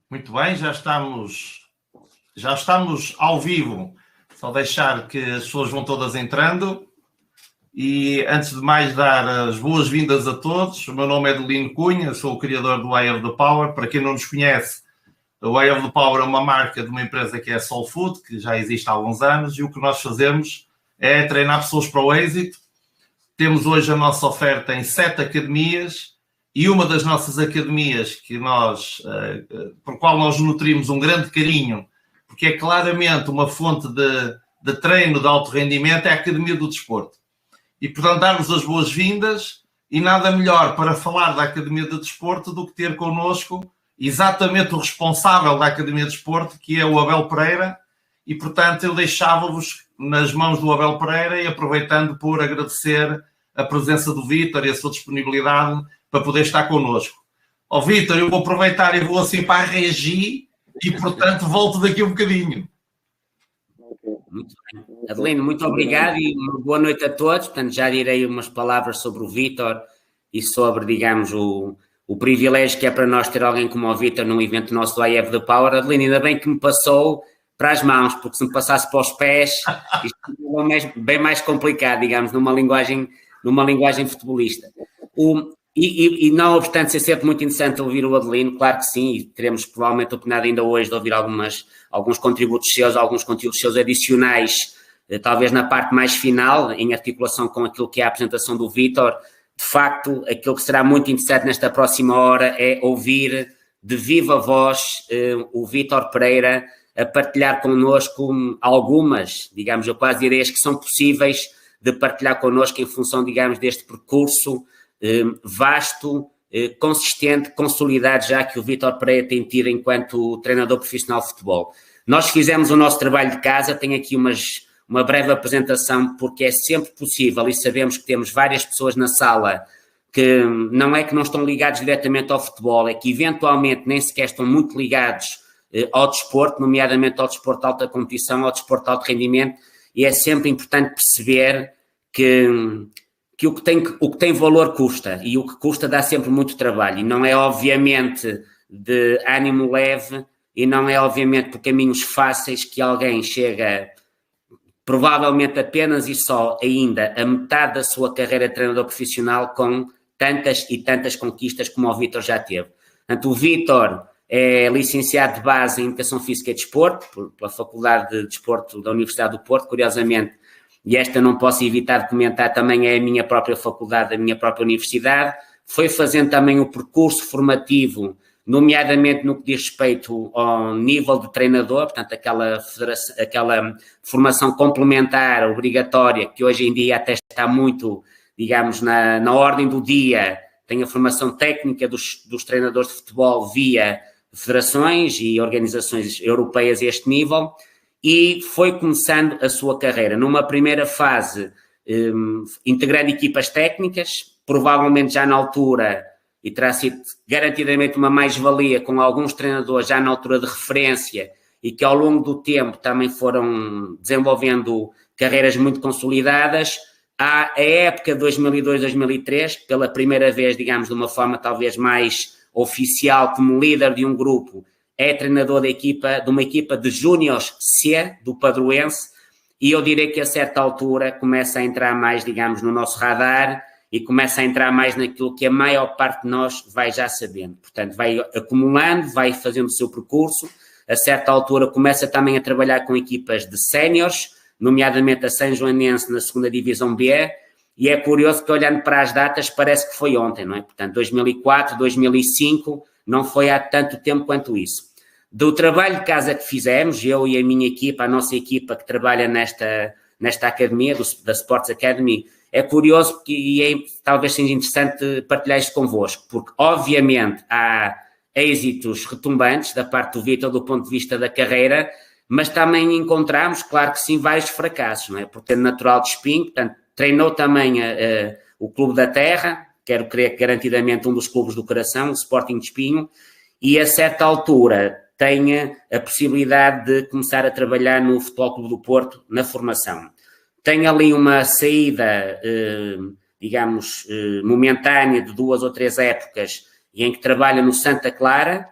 Muito bem, já estamos ao vivo. Só deixar que as pessoas vão todas entrando. E antes de mais dar as boas-vindas a todos. O meu nome é Adelino Cunha, sou o criador do Way of the Power. Para quem não nos conhece, o Way of the Power é uma marca de uma empresa que é a Soul Food, que já existe há alguns anos, e o que nós fazemos é treinar pessoas para o êxito. Temos hoje a nossa oferta em 7 academias, e uma das nossas academias por qual nós nutrimos um grande carinho, porque é claramente uma fonte de treino de alto rendimento, é a Academia do Desporto. E, portanto, dar-vos as boas-vindas, e nada melhor para falar da Academia do Desporto do que ter connosco exatamente o responsável da Academia do Desporto, que é o Abel Pereira, e, portanto, eu deixava-vos nas mãos do Abel Pereira, e aproveitando por agradecer a presença do Vítor e a sua disponibilidade para poder estar connosco. Ó Vítor, eu vou aproveitar e vou assim para a Regi e, portanto, volto daqui um bocadinho. Muito bem. Adelino, muito obrigado e uma boa noite a todos. Portanto, já direi umas palavras sobre o Vítor e sobre, digamos, o privilégio que é para nós ter alguém como o Vítor num evento nosso do I Have the Power. Adelino, ainda bem que me passou para as mãos, porque se me passasse para os pés, isto é bem mais complicado, digamos, numa linguagem futebolista. E não obstante ser sempre muito interessante ouvir o Adelino, claro que sim, e teremos provavelmente a oportunidade ainda hoje de ouvir alguns contributos seus adicionais, talvez na parte mais final, em articulação com aquilo que é a apresentação do Vítor. De facto, aquilo que será muito interessante nesta próxima hora é ouvir de viva voz o Vítor Pereira a partilhar connosco algumas, digamos, eu quase direi as que são possíveis de partilhar connosco em função, digamos, deste percurso vasto, consistente, consolidado já que o Vítor Pereira tem tido enquanto treinador profissional de futebol. Nós fizemos o nosso trabalho de casa, tenho aqui uma breve apresentação, porque é sempre possível e sabemos que temos várias pessoas na sala que não é que não estão ligados diretamente ao futebol, é que eventualmente nem sequer estão muito ligados ao desporto, nomeadamente ao desporto de alta competição, ao desporto de alto rendimento, e é sempre importante perceber que o que tem valor custa, e o que custa dá sempre muito trabalho, e não é obviamente de ânimo leve, e não é obviamente por caminhos fáceis que alguém chega provavelmente apenas e só ainda a metade da sua carreira de treinador profissional com tantas e tantas conquistas como o Vítor já teve. Portanto, o Vítor é licenciado de base em Educação Física e Desporto, pela Faculdade de Desporto da Universidade do Porto, curiosamente, e esta não posso evitar de comentar, também é a minha própria faculdade, a minha própria universidade. Foi fazendo também o percurso formativo, nomeadamente no que diz respeito ao nível de treinador, portanto, aquela formação complementar, obrigatória, que hoje em dia até está muito, digamos, na ordem do dia. Tem a formação técnica dos treinadores de futebol via federações e organizações europeias a este nível, e foi começando a sua carreira. Numa primeira fase, integrando equipas técnicas, provavelmente já na altura, e terá sido garantidamente uma mais-valia com alguns treinadores já na altura de referência e que ao longo do tempo também foram desenvolvendo carreiras muito consolidadas. A época de 2002-2003, pela primeira vez, digamos, de uma forma talvez mais oficial, como líder de um grupo, é treinador de uma equipa de júniores C, do Padroense, e eu direi que a certa altura começa a entrar mais, digamos, no nosso radar e começa a entrar mais naquilo que a maior parte de nós vai já sabendo. Portanto, vai acumulando, vai fazendo o seu percurso, a certa altura começa também a trabalhar com equipas de séniores, nomeadamente a São Joanense na segunda Divisão B, e é curioso que olhando para as datas parece que foi ontem, não é? Portanto, 2004, 2005, não foi há tanto tempo quanto isso. Do trabalho de casa que fizemos, eu e a minha equipa, a nossa equipa que trabalha nesta academia, da Sports Academy, é curioso e talvez seja interessante partilhar isto convosco, porque obviamente há êxitos retumbantes da parte do Vítor do ponto de vista da carreira, mas também encontramos, claro que sim, vários fracassos, não é? Porque é natural de Espinho, portanto, treinou também o Clube da Terra, quero crer que garantidamente um dos clubes do coração, o Sporting de Espinho, e a certa altura tenha a possibilidade de começar a trabalhar no Futebol Clube do Porto, na formação. Tem ali uma saída, momentânea de 2 ou 3 épocas, em que trabalha no Santa Clara,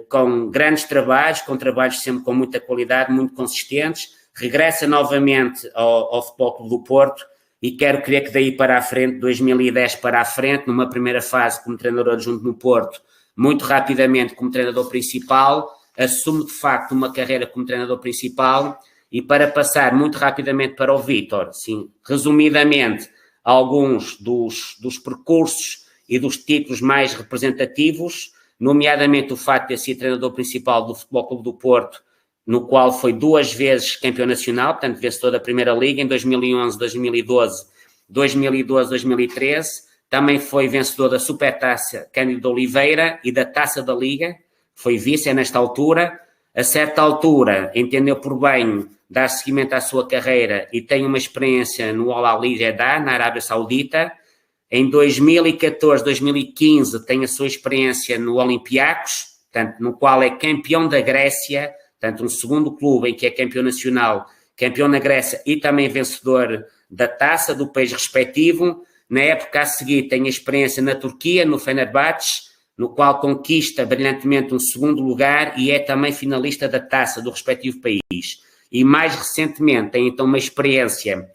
com grandes trabalhos, com trabalhos sempre com muita qualidade, muito consistentes, regressa novamente ao Futebol Clube do Porto e quero crer que daí para a frente, 2010 para a frente, numa primeira fase como treinador adjunto no Porto, muito rapidamente como treinador principal, assume de facto uma carreira como treinador principal e para passar muito rapidamente para o Vítor, sim, resumidamente, alguns dos percursos e dos títulos mais representativos, nomeadamente o facto de ter sido treinador principal do Futebol Clube do Porto, no qual foi 2 vezes campeão nacional, portanto vencedor da Primeira Liga, em 2011, 2012, 2012, 2013. Também foi vencedor da Supertaça Cândido Oliveira e da Taça da Liga, foi vice nesta altura. A certa altura, entendeu por bem dar seguimento à sua carreira e tem uma experiência no Al Ahly Jeddah, na Arábia Saudita. Em 2014, 2015, tem a sua experiência no Olympiacos, portanto, no qual é campeão da Grécia, portanto, um segundo clube em que é campeão nacional, campeão na Grécia e também vencedor da taça do país respectivo. Na época a seguir tem a experiência na Turquia, no Fenerbahçe, no qual conquista brilhantemente um segundo lugar e é também finalista da taça do respectivo país. E mais recentemente tem então uma experiência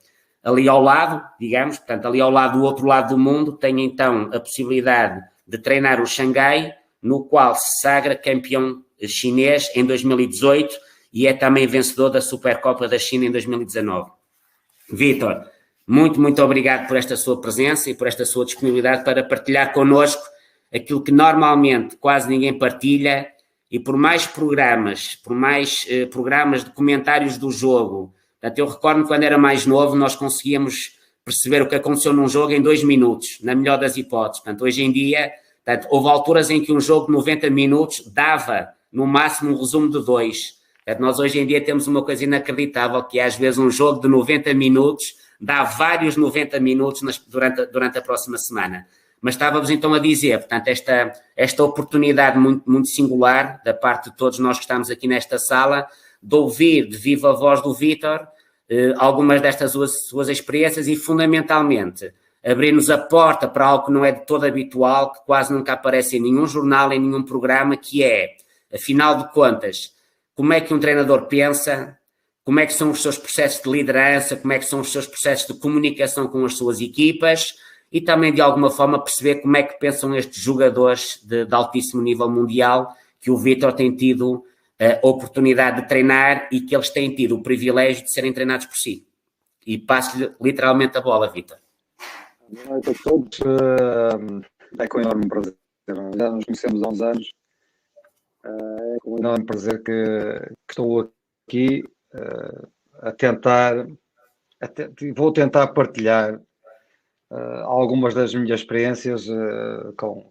ali ao lado, digamos, portanto ali ao lado do outro lado do mundo, tem então a possibilidade de treinar o Xangai, no qual se sagra campeão chinês em 2018 e é também vencedor da Supercopa da China em 2019. Vítor, muito obrigado por esta sua presença e por esta sua disponibilidade para partilhar connosco aquilo que normalmente quase ninguém partilha e por mais programas de comentários do jogo. Portanto, eu recordo-me quando era mais novo nós conseguíamos perceber o que aconteceu num jogo em 2 minutos, na melhor das hipóteses. Portanto, hoje em dia, houve alturas em que um jogo de 90 minutos dava no máximo um resumo de 2. Portanto, nós hoje em dia temos uma coisa inacreditável que é às vezes um jogo de 90 minutos dá vários 90 minutos durante a próxima semana. Mas estávamos então a dizer, portanto, esta oportunidade muito singular da parte de todos nós que estamos aqui nesta sala, de ouvir de viva voz do Vítor algumas destas suas experiências e, fundamentalmente, abrir-nos a porta para algo que não é de todo habitual, que quase nunca aparece em nenhum jornal, em nenhum programa, que é, afinal de contas, como é que um treinador pensa, como é que são os seus processos de liderança, como é que são os seus processos de comunicação com as suas equipas, e também, de alguma forma, perceber como é que pensam estes jogadores de altíssimo nível mundial que o Vítor tem tido a oportunidade de treinar e que eles têm tido o privilégio de serem treinados por si. E passo-lhe literalmente a bola, Vítor. Boa noite a todos. É com enorme prazer. Já nos conhecemos há uns anos. É com enorme prazer que estou aqui a tentar, vou tentar partilhar algumas das minhas experiências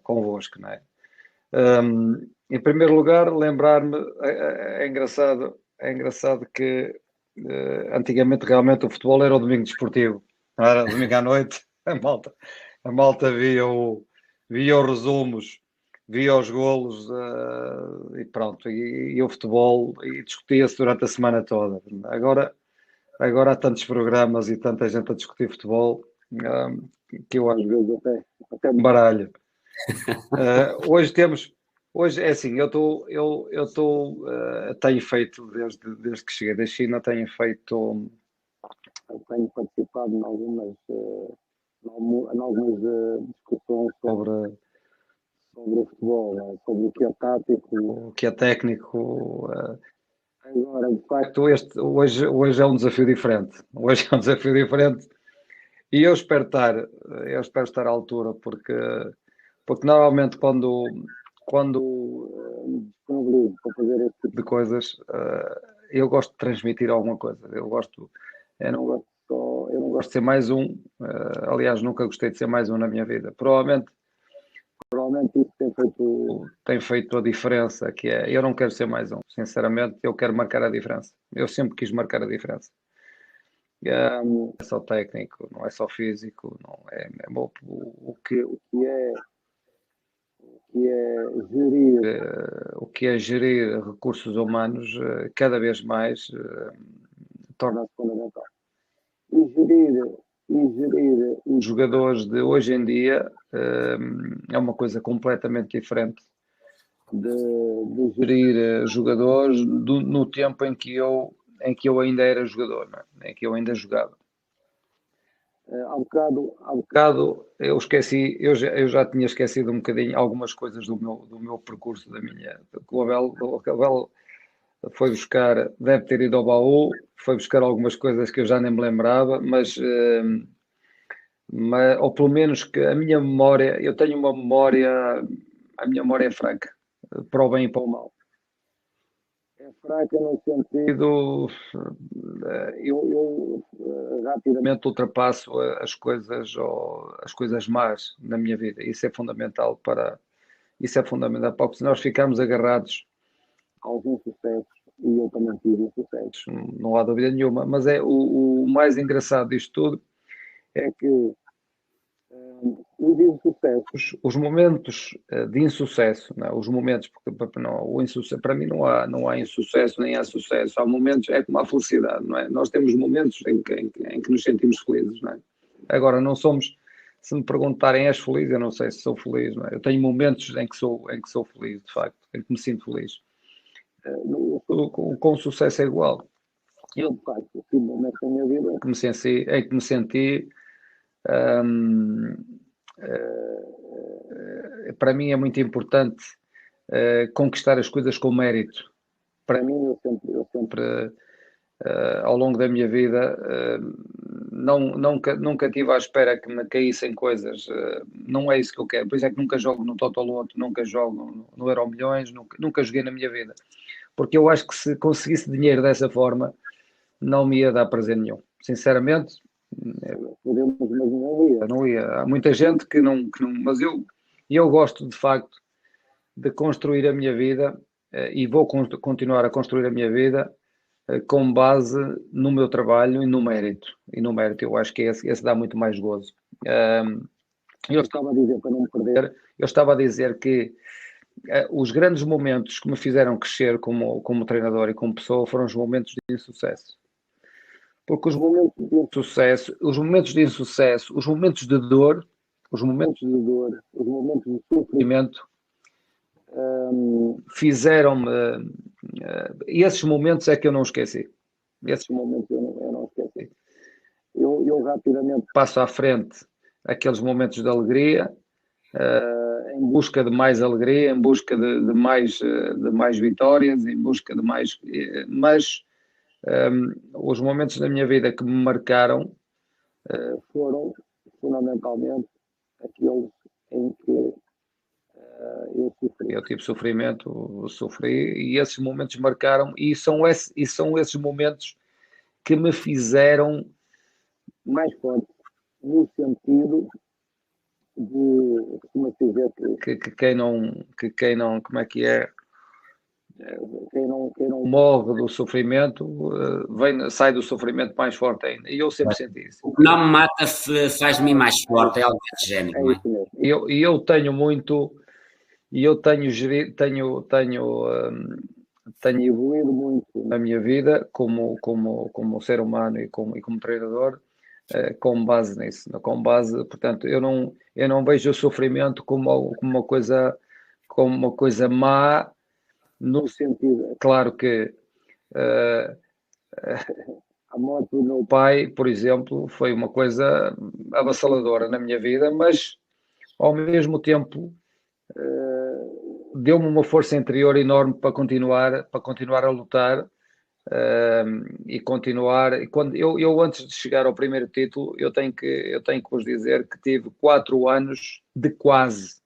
convosco, não é? Em primeiro lugar, lembrar-me, é engraçado que antigamente realmente o futebol era o domingo desportivo, não era domingo à noite, a malta via os resumos, via os golos e pronto, e o futebol e discutia-se durante a semana toda. Agora há tantos programas e tanta gente a discutir futebol que eu às vezes até me baralho. Hoje é assim, eu tenho feito desde que cheguei da China, tenho participado em algumas discussões sobre o futebol, sobre o que é tático, o que é técnico. Agora, de facto, hoje é um desafio diferente. Hoje é um desafio diferente e eu espero estar à altura, porque normalmente quando disponibilizo para fazer esse tipo de coisas, eu gosto de transmitir alguma coisa. Eu não gosto de ser mais um. Aliás, nunca gostei de ser mais um na minha vida. Provavelmente isso tem feito a diferença, que é, eu não quero ser mais um. Sinceramente, eu quero marcar a diferença. Eu sempre quis marcar a diferença. Não é só técnico, não é só físico, não é o que é gerir recursos humanos cada vez mais torna-se fundamental. E gerir os jogadores de hoje em dia é uma coisa completamente diferente de gerir jogadores no tempo em que eu ainda era jogador, não é? Em que eu ainda jogava. Há bocado eu esqueci, eu já tinha esquecido um bocadinho algumas coisas do meu percurso, o Abel foi buscar, deve ter ido ao baú, foi buscar algumas coisas que eu já nem me lembrava, mas ou pelo menos que a minha memória, eu tenho uma memória, a minha memória é franca, para o bem e para o mal. É fraca no sentido, eu rapidamente ultrapasso as coisas más na minha vida. Isso é fundamental porque se nós ficarmos agarrados aos insucessos, e eu também tive insucessos, não há dúvida nenhuma, mas o mais engraçado disto tudo é que os insucessos, os momentos de insucesso, não é? Os momentos, porque não, o insucesso, para mim não há insucesso nem há sucesso, há momentos, é como a felicidade, não é? Nós temos momentos em que nos sentimos felizes, não é? Agora, não somos, se me perguntarem, és feliz? Eu não sei se sou feliz, não é? Eu tenho momentos em que sou feliz, de facto, em que me sinto feliz. Com o sucesso é igual. Eu, de facto, tive momentos da minha vida em que me senti para mim é muito importante conquistar as coisas com mérito. Para mim, eu sempre ao longo da minha vida, nunca tive à espera que me caíssem coisas. Não é isso que eu quero. Por isso é que nunca jogo no Totoloto, nunca jogo no Euromilhões, nunca joguei na minha vida. Porque eu acho que se conseguisse dinheiro dessa forma, não me ia dar prazer nenhum. Sinceramente, podemos, mas não ia. Há muita gente que não, mas eu gosto de facto de construir a minha vida e vou continuar a construir a minha vida com base no meu trabalho e no mérito. Eu acho que esse dá muito mais gozo. Eu estava a dizer, para não me perder, que os grandes momentos que me fizeram crescer como treinador e como pessoa foram os momentos de insucesso. Porque os momentos de insucesso, os momentos de dor, os momentos de sofrimento, fizeram-me. Esses momentos é que eu não esqueci. Eu rapidamente passo à frente aqueles momentos de alegria, em busca de mais alegria, em busca de mais vitórias, em busca de mais. Mas os momentos da minha vida que me marcaram foram fundamentalmente aqueles em que eu sofri. Eu tive sofrimento, sofri, e esses momentos marcaram, e são esses momentos que me fizeram mais forte, no sentido de, como dizer, que quem não, como é que é? Quem não morre do sofrimento sai do sofrimento mais forte ainda. E eu sempre senti isso. O que não me mata faz-me mais forte, é algo desse género. É isso mesmo. E eu tenho muito, e eu tenho evoluído muito na minha vida como ser humano e como treinador, com base nisso. Portanto, eu não vejo o sofrimento como uma coisa má. No sentido, claro que a morte do meu pai, por exemplo, foi uma coisa avassaladora na minha vida, mas ao mesmo tempo deu-me uma força interior enorme para continuar a lutar e continuar. E quando eu antes de chegar ao primeiro título, eu tenho que vos dizer que tive 4 anos de quase.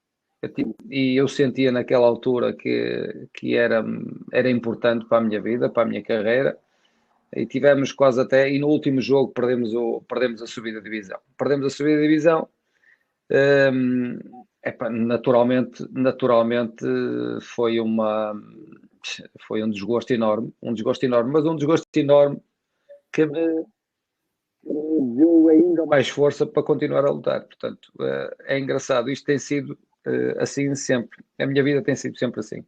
E eu sentia naquela altura que era importante para a minha vida, para a minha carreira, e tivemos quase até, e no último jogo perdemos a subida de divisão. Naturalmente foi um desgosto enorme, mas um desgosto enorme que me deu ainda mais força para continuar a lutar. Portanto, é engraçado, isto tem sido assim sempre. A minha vida tem sido sempre assim.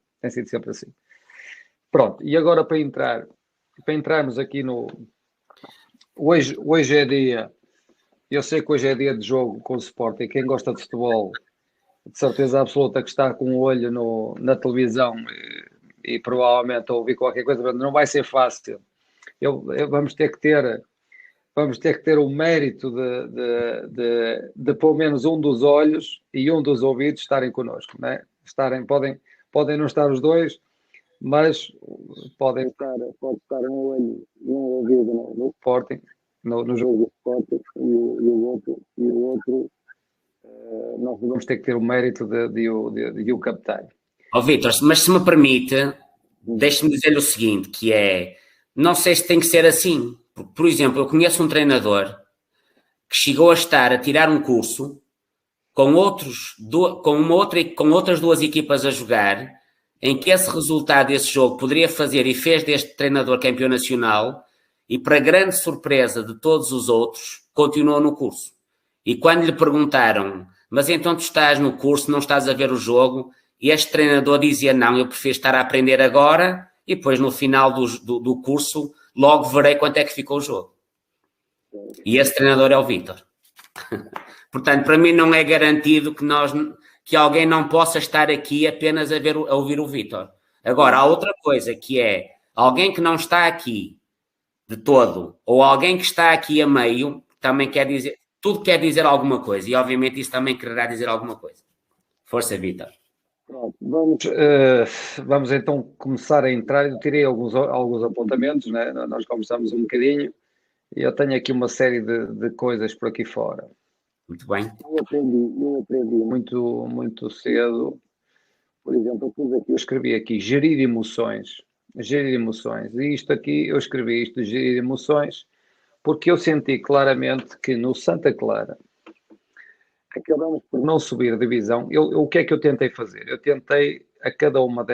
Pronto, e agora para entrarmos aqui no... Hoje é dia... Eu sei que hoje é dia de jogo com o Sporting. Quem gosta de futebol de certeza absoluta que está com o olho na televisão e provavelmente a ouvir qualquer coisa, mas não vai ser fácil. Vamos ter que ter o mérito de pelo menos um dos olhos e um dos ouvidos estarem connosco, né? Podem não estar os dois, mas pode estar um olho e um ouvido no Sporting, no jogo do Sporting, e o outro nós vamos ter que ter o mérito de o captar. Vítor, mas se me permite, deixe-me dizer-lhe o seguinte, que é, não sei se tem que ser assim. Por exemplo, eu conheço um treinador que chegou a estar a tirar um curso com outras duas equipas a jogar, em que esse resultado desse jogo poderia fazer e fez deste treinador campeão nacional, e para grande surpresa de todos os outros, continuou no curso. E quando lhe perguntaram, mas então tu estás no curso, não estás a ver o jogo, e este treinador dizia, não, eu prefiro estar a aprender agora, e depois no final do curso, logo verei quanto é que ficou o jogo. E esse treinador é o Vítor. Portanto, para mim não é garantido que alguém não possa estar aqui apenas a ouvir o Vítor. Agora, há outra coisa, que é alguém que não está aqui de todo, ou alguém que está aqui a meio, também quer dizer, tudo quer dizer alguma coisa, e obviamente isso também quererá dizer alguma coisa. Força, Vítor. Pronto, vamos então começar a entrar. Eu tirei alguns apontamentos, né? Nós conversamos um bocadinho, e eu tenho aqui uma série de coisas por aqui fora. Muito bem. Eu aprendi muito cedo. Por exemplo, eu escrevi aqui gerir emoções. E isto aqui, eu escrevi isto de gerir emoções, porque eu senti claramente que no Santa Clara acabamos por não subir divisão. O que é que eu tentei fazer? Eu tentei a cada uma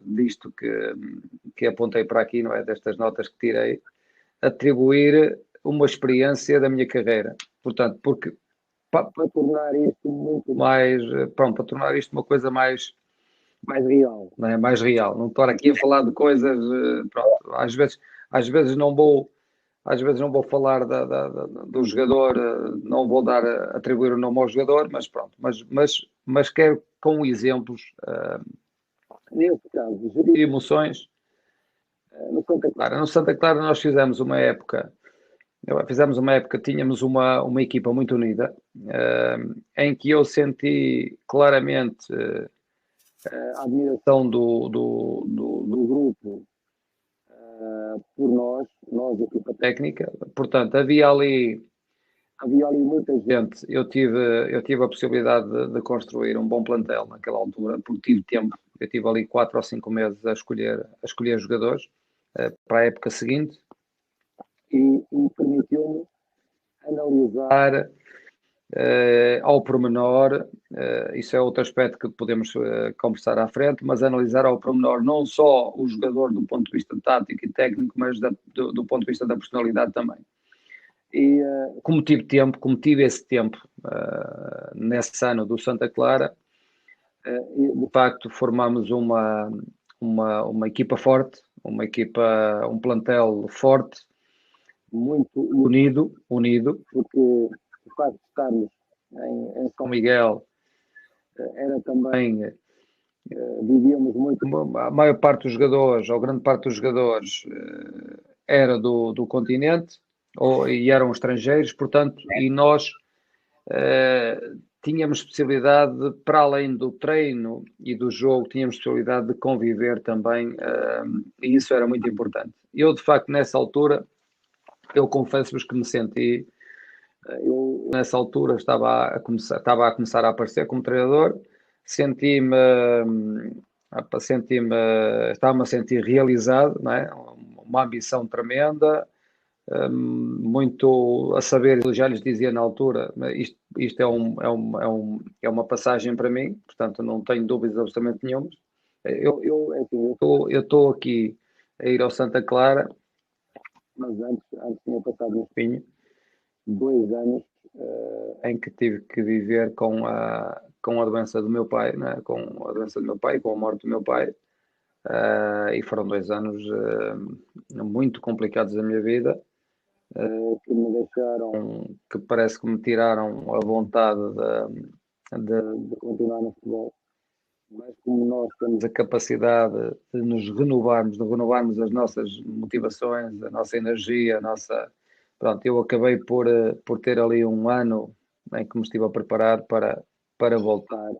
disto que apontei para aqui, não é? Destas notas que tirei, atribuir uma experiência da minha carreira. Portanto, porque para tornar isto muito mais, pronto, para tornar isto uma coisa mais real, não é? Mais real. Não estou aqui a falar de coisas, pronto, às vezes não vou falar do jogador, não vou atribuir o nome ao jogador, mas pronto, mas quero com exemplos, nesse caso, gerir emoções. No Santa Clara nós fizemos uma época, tínhamos uma equipa muito unida, em que eu senti claramente a admiração do grupo por nós, equipa técnica. Portanto, havia ali muita gente. Eu tive a possibilidade de construir um bom plantel naquela altura, porque tive tempo. Eu tive ali 4 ou 5 meses a escolher jogadores para a época seguinte, e permitiu-me analisar ao pormenor, isso é outro aspecto que podemos conversar à frente, mas analisar ao pormenor não só o jogador do ponto de vista tático e técnico, mas do ponto de vista da personalidade também. E como tive esse tempo nesse ano do Santa Clara, de facto formámos uma equipa forte, um plantel forte, muito unido, porque o facto de estarmos em São Miguel era também, vivíamos muito, a maior parte dos jogadores, ou grande parte dos jogadores, era do continente, e eram estrangeiros, portanto, e nós tínhamos possibilidade, para além do treino e do jogo, tínhamos possibilidade de conviver também, e isso era muito importante. Eu, de facto, nessa altura, eu confesso-vos que me senti, nessa altura estava a começar a aparecer como treinador, estava-me a sentir realizado, não é? Uma ambição tremenda, muito a saber, eu já lhes dizia na altura, isto é uma passagem para mim, portanto não tenho dúvidas absolutamente nenhuma. Eu estou aqui a ir ao Santa Clara, mas antes tinha passado no Espinho 2 anos em que tive que viver com a doença do meu pai, né? Com a doença do meu pai, com a morte do meu pai, e foram 2 anos muito complicados da minha vida, que me deixaram, que parece que me tiraram a vontade de continuar no futebol, mas como nós temos a capacidade de nos renovarmos, de renovarmos as nossas motivações, a nossa energia, a nossa... Pronto, eu acabei por ter ali um ano em que me estive a preparar para voltar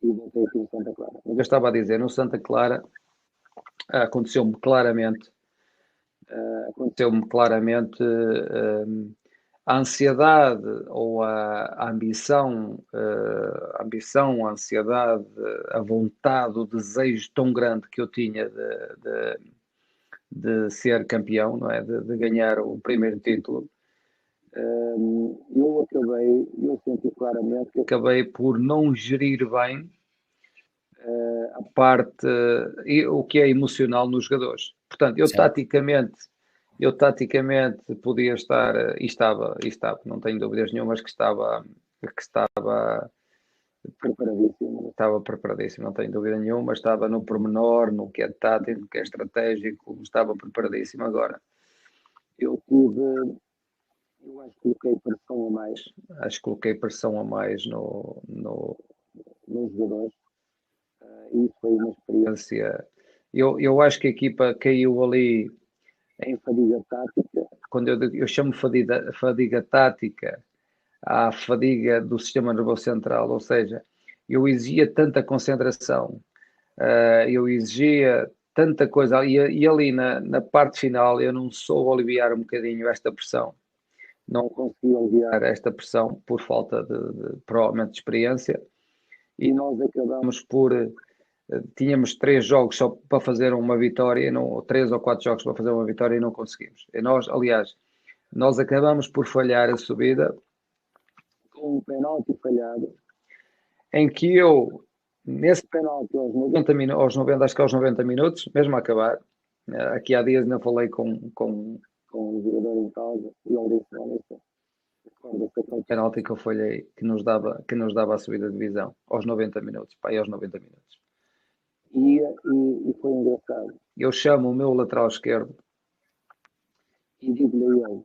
e voltei aqui no Santa Clara. O que eu estava a dizer, no Santa Clara aconteceu-me claramente a ansiedade ou a ambição, a ansiedade, a vontade, o desejo tão grande que eu tinha de ser campeão, não é? De ganhar o primeiro título. Eu senti claramente que acabei por não gerir bem a parte, o que é emocional nos jogadores. Portanto, eu taticamente podia estar, e estava, não tenho dúvidas nenhumas que estava preparadíssimo, não tenho dúvida nenhuma, estava no pormenor, no que é tático, no que é estratégico, estava preparadíssimo. Agora, eu acho que coloquei pressão a mais nos jogadores, e isso foi uma experiência. Eu acho que a equipa caiu ali em fadiga tática. Quando eu chamo fadiga tática à fadiga do sistema nervoso central, ou seja, eu exigia tanta concentração, eu exigia tanta coisa, e ali na parte final eu não soube aliviar um bocadinho esta pressão. Não consegui aliviar esta pressão por falta provavelmente de experiência, e nós acabamos por... Tínhamos 3 jogos só para fazer uma vitória, 3 ou 4 jogos para fazer uma vitória e não conseguimos. Nós acabamos por falhar a subida com um penalti falhado, em que eu, nesse penalti aos 90 minutos, mesmo a acabar, aqui há dias ainda falei com o jogador em casa, e ele disse: recorda-se aquele penalti que eu falhei, que nos dava a subida de divisão, aos 90 minutos, aos 90 minutos. E foi engraçado. Eu chamo o meu lateral esquerdo e digo-lhe a ele: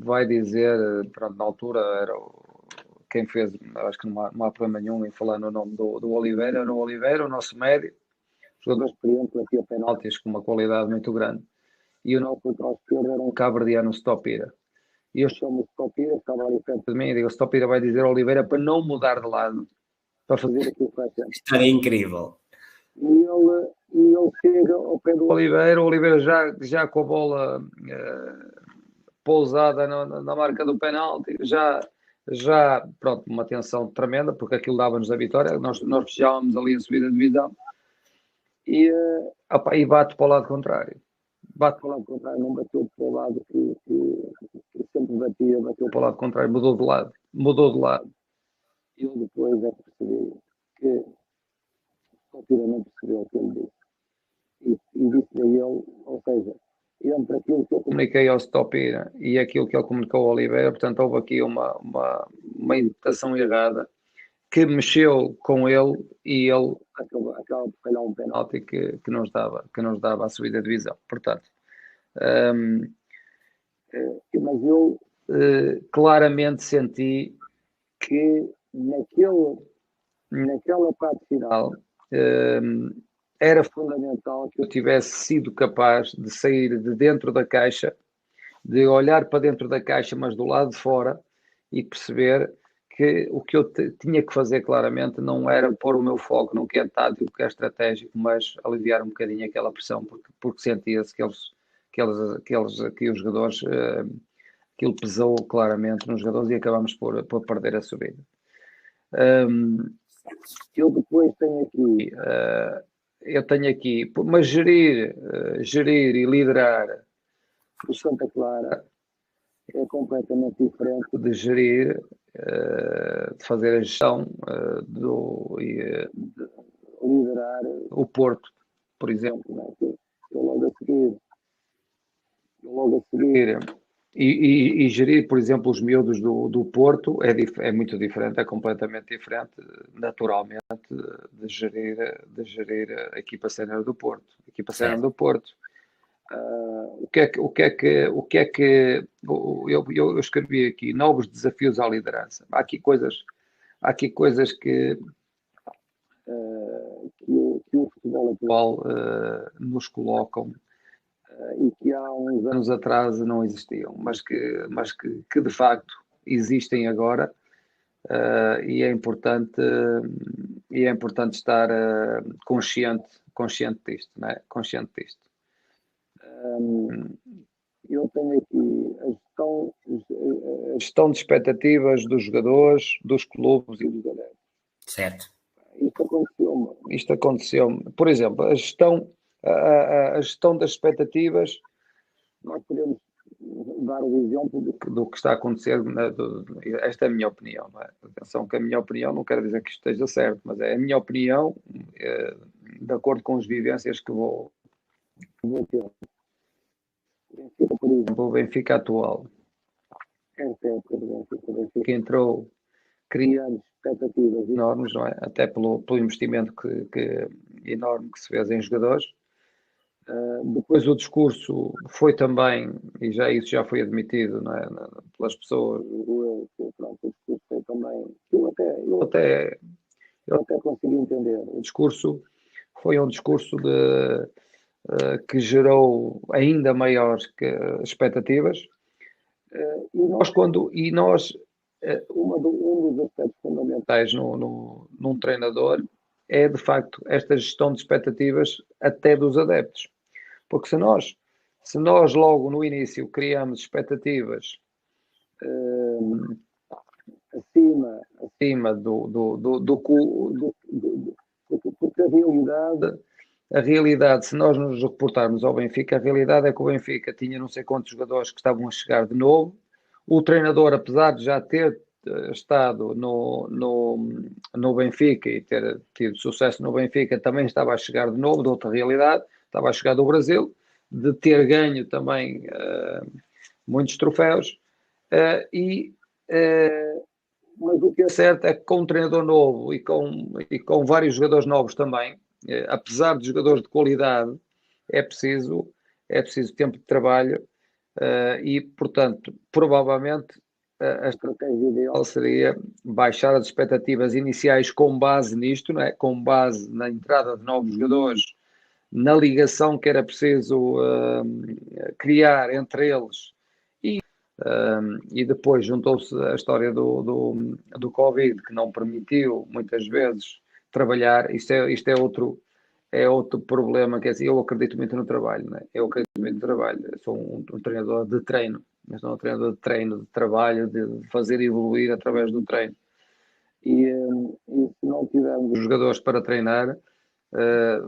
vai dizer, pronto, na altura era quem fez, acho que não há problema nenhum em falar no nome do Oliveira, era o Oliveira, o nosso médio, jogador experiente, batia penaltis com uma qualidade muito grande, e o nosso lateral esquerdo era um cabo-verdiano, Stopira. E eu chamo o Stopira, estava ali perto de mim, e digo: o Stopira vai dizer ao Oliveira para não mudar de lado, para fazer aquilo que vai ser. História incrível. E ele chega ao pé do Oliveira, o Oliveira já com a bola pousada na marca do penalti, já, pronto, uma tensão tremenda, porque aquilo dava-nos a vitória, nós fechávamos ali a subida de divisão, e bate para o lado contrário. Não bateu para o lado que sempre bateu para o lado contrário, mudou de lado. E eu depois percebi que não percebeu o que ele disse. E disse a ele, ou seja, entre aquilo que eu comuniquei ao Stopira e aquilo que ele comunicou ao Oliveira, portanto, houve aqui uma interpretação errada que mexeu com ele, e ele acaba por falhar um penalti que nos dava a subida de divisão. Portanto, mas eu claramente senti que naquela parte final era fundamental que eu tivesse sido capaz de sair de dentro da caixa, de olhar para dentro da caixa, mas do lado de fora, e perceber que o que eu tinha que fazer claramente não era pôr o meu foco no que é tático, que é estratégico, mas aliviar um bocadinho aquela pressão, porque sentia-se que os jogadores, aquilo pesou claramente nos jogadores, e acabamos por perder a subida. Eu depois tenho aqui, mas gerir e liderar o Santa Clara é completamente diferente de gerir, de fazer a gestão de liderar o Porto, por exemplo, né? Eu logo a seguir e gerir, por exemplo, os miúdos do Porto é muito diferente, é completamente diferente, naturalmente, de gerir a equipa sénior do Porto. A equipa sénior do Porto, Eu escrevi aqui novos desafios à liderança. Há aqui coisas que o futebol atual nos colocam e que há uns anos atrás não existiam, mas que de facto existem agora, e é importante estar consciente disto, não é? Consciente disto. Eu tenho aqui a gestão de expectativas dos jogadores, dos clubes e dos adeptos. Certo. Isto aconteceu-me. Por exemplo, a gestão das expectativas, nós podemos dar o exemplo do que está a acontecer. Esta é a minha opinião. Não é? Atenção que a minha opinião não quer dizer que isto esteja certo, mas é a minha opinião de acordo com as vivências que vou ter. Por exemplo, o Benfica atual. Que entrou criando expectativas enormes, não é? Até pelo investimento enorme que se fez em jogadores. Depois o discurso foi também, e isso já foi admitido, não é? Pelas pessoas, o discurso foi também, eu até consegui entender. O discurso foi um discurso que gerou ainda maiores expectativas, um dos aspectos fundamentais num treinador é, de facto, esta gestão de expectativas até dos adeptos. Porque se nós logo no início criamos expectativas acima porque a realidade, se nós nos reportarmos ao Benfica, a realidade é que o Benfica tinha não sei quantos jogadores que estavam a chegar de novo. O treinador, apesar de já ter estado no Benfica e ter tido sucesso no Benfica, também estava a chegar de novo, de outra realidade, estava a chegar do Brasil, de ter ganho também muitos troféus, mas o que é certo é que com um treinador novo e com vários jogadores novos também, apesar de jogadores de qualidade, é preciso tempo de trabalho, e, portanto, provavelmente a estratégia ideal seria baixar as expectativas iniciais com base nisto, não é? Com base na entrada de novos jogadores, na ligação que era preciso criar entre eles, e depois juntou-se a história do Covid, que não permitiu muitas vezes trabalhar. Isto é outro problema, que é assim, eu acredito muito no trabalho, não é? Eu acredito muito no trabalho, eu sou um treinador de treino, mas não um treinador de treino, de trabalho, de fazer evoluir através do treino. E se não tivermos os jogadores para treinar,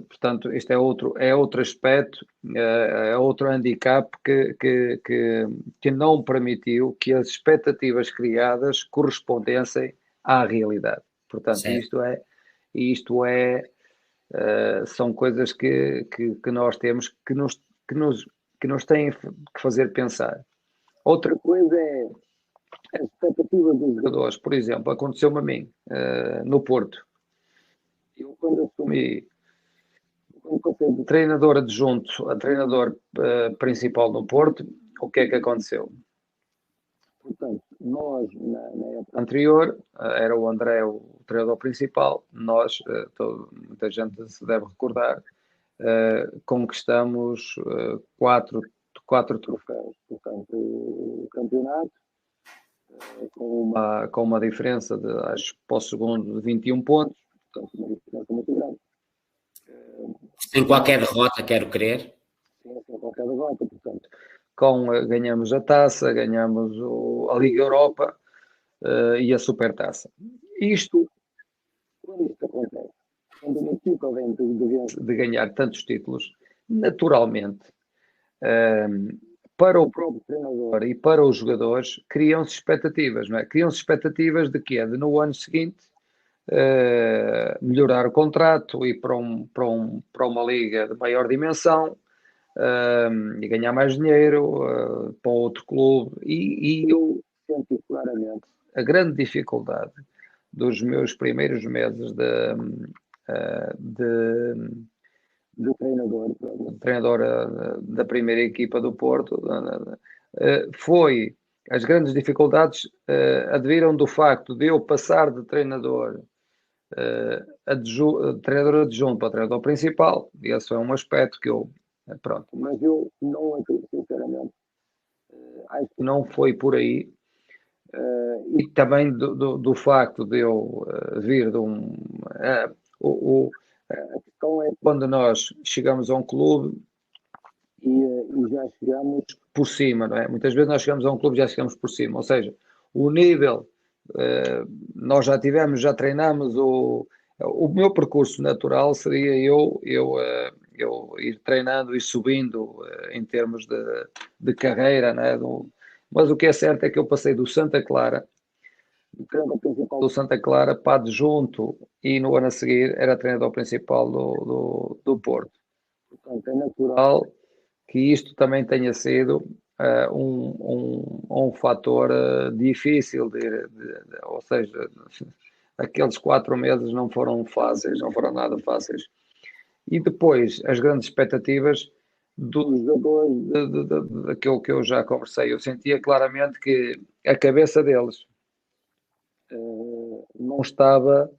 portanto, este é outro aspecto, é outro handicap que não permitiu que as expectativas criadas correspondessem à realidade. Portanto, são coisas que nós temos que nos têm que fazer pensar. Outra coisa é a expectativa dos jogadores. Por exemplo, aconteceu-me a mim, no Porto. Eu, quando passei de treinador adjunto a treinador principal no Porto, o que é que aconteceu? Portanto, nós, na época anterior, era o André o treinador principal, nós, muita gente se deve recordar, conquistamos 4 troféus. Portanto, o campeonato, com uma diferença de, acho, para o segundo, de 21 pontos, portanto, uma diferença muito grande. Sem qualquer derrota, quero crer. Sem qualquer derrota, portanto. Ganhamos a taça, ganhamos a Liga Europa e a Supertaça. Quando isto acontece, quando uma equipa vem de ganhar tantos títulos, naturalmente, para o próprio treinador e para os jogadores, criam-se expectativas, não é? Criam-se expectativas de quê? De no ano seguinte melhorar o contrato, ir para uma liga de maior dimensão, e ganhar mais dinheiro para outro clube. E eu senti claramente a grande dificuldade dos meus primeiros meses de treinador, da primeira equipa do Porto, foi as grandes dificuldades adviram do facto de eu passar de treinador treinador adjunto para treinador principal, e esse é um aspecto que eu, pronto, mas eu não acredito, sinceramente, acho que não foi por aí, e também do facto de eu vir de a questão é quando nós chegamos a um clube e já chegamos por cima, não é? Muitas vezes nós chegamos a um clube e já chegamos por cima, ou seja, o nível, nós já treinamos o meu percurso natural seria eu ir treinando e subindo em termos de carreira, não é? Mas o que é certo é que eu passei do Santa Clara, o treinador principal do Santa Clara, para adjunto, e no ano a seguir era treinador principal do Porto. Portanto, é natural que isto também tenha sido um fator difícil, ou seja, aqueles 4 meses não foram fáceis, não foram nada fáceis. E depois, as grandes expectativas dos jogadores, daquilo que eu já conversei, eu sentia claramente que a cabeça deles não estava,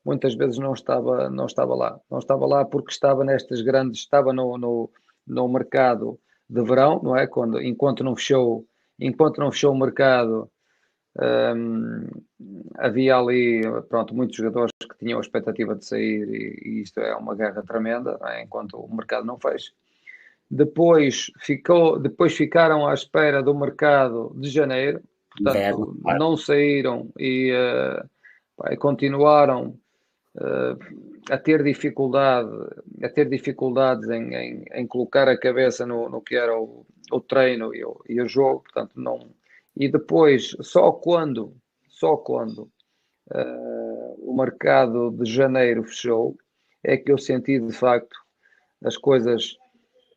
muitas vezes não estava lá. Não estava lá porque estava estava no mercado de verão, não é? Enquanto não fechou o mercado, havia ali, pronto, muitos jogadores que tinham a expectativa de sair e isto é uma guerra tremenda, não é? Enquanto o mercado não fecha. Depois ficaram à espera do mercado de janeiro, portanto, não saíram e continuaram a ter dificuldades em colocar a cabeça no que era o treino e o jogo, portanto, não. E depois, só quando o mercado de janeiro fechou, é que eu senti de facto as coisas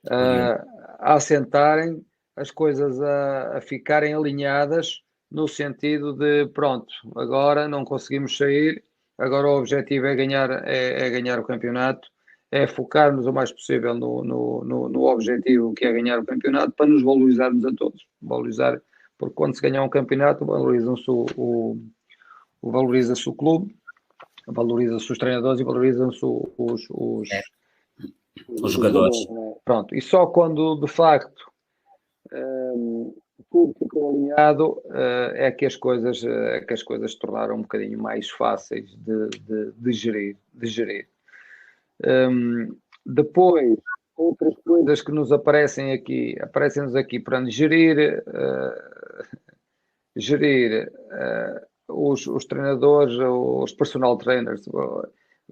a assentarem, as coisas a ficarem alinhadas, no sentido de, pronto, agora não conseguimos sair, agora o objetivo é ganhar o campeonato, é focarmos o mais possível no objetivo, que é ganhar o campeonato, para nos valorizarmos a todos. Valorizar, porque quando se ganhar um campeonato, valoriza-se o clube, valoriza-se os treinadores e valorizam-se os jogadores. Pronto, e só quando de facto tudo ficou alinhado é que as coisas se tornaram um bocadinho mais fáceis de gerir. Depois, outras coisas que nos aparecem-nos aqui para nos gerir os treinadores, os personal trainers.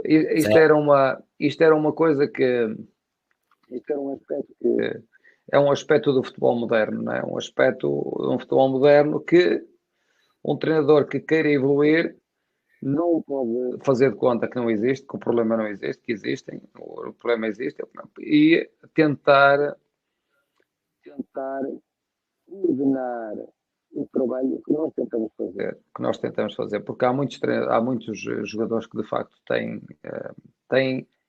Isto era uma coisa que... Isto era um aspecto que é um aspecto do futebol moderno, não é? Um aspecto de um futebol moderno que um treinador que queira evoluir não pode fazer de conta que não existe, que o problema não existe, que existem, o problema existe, e tentar ordenar o trabalho que nós tentamos fazer, porque há muitos jogadores que de facto têm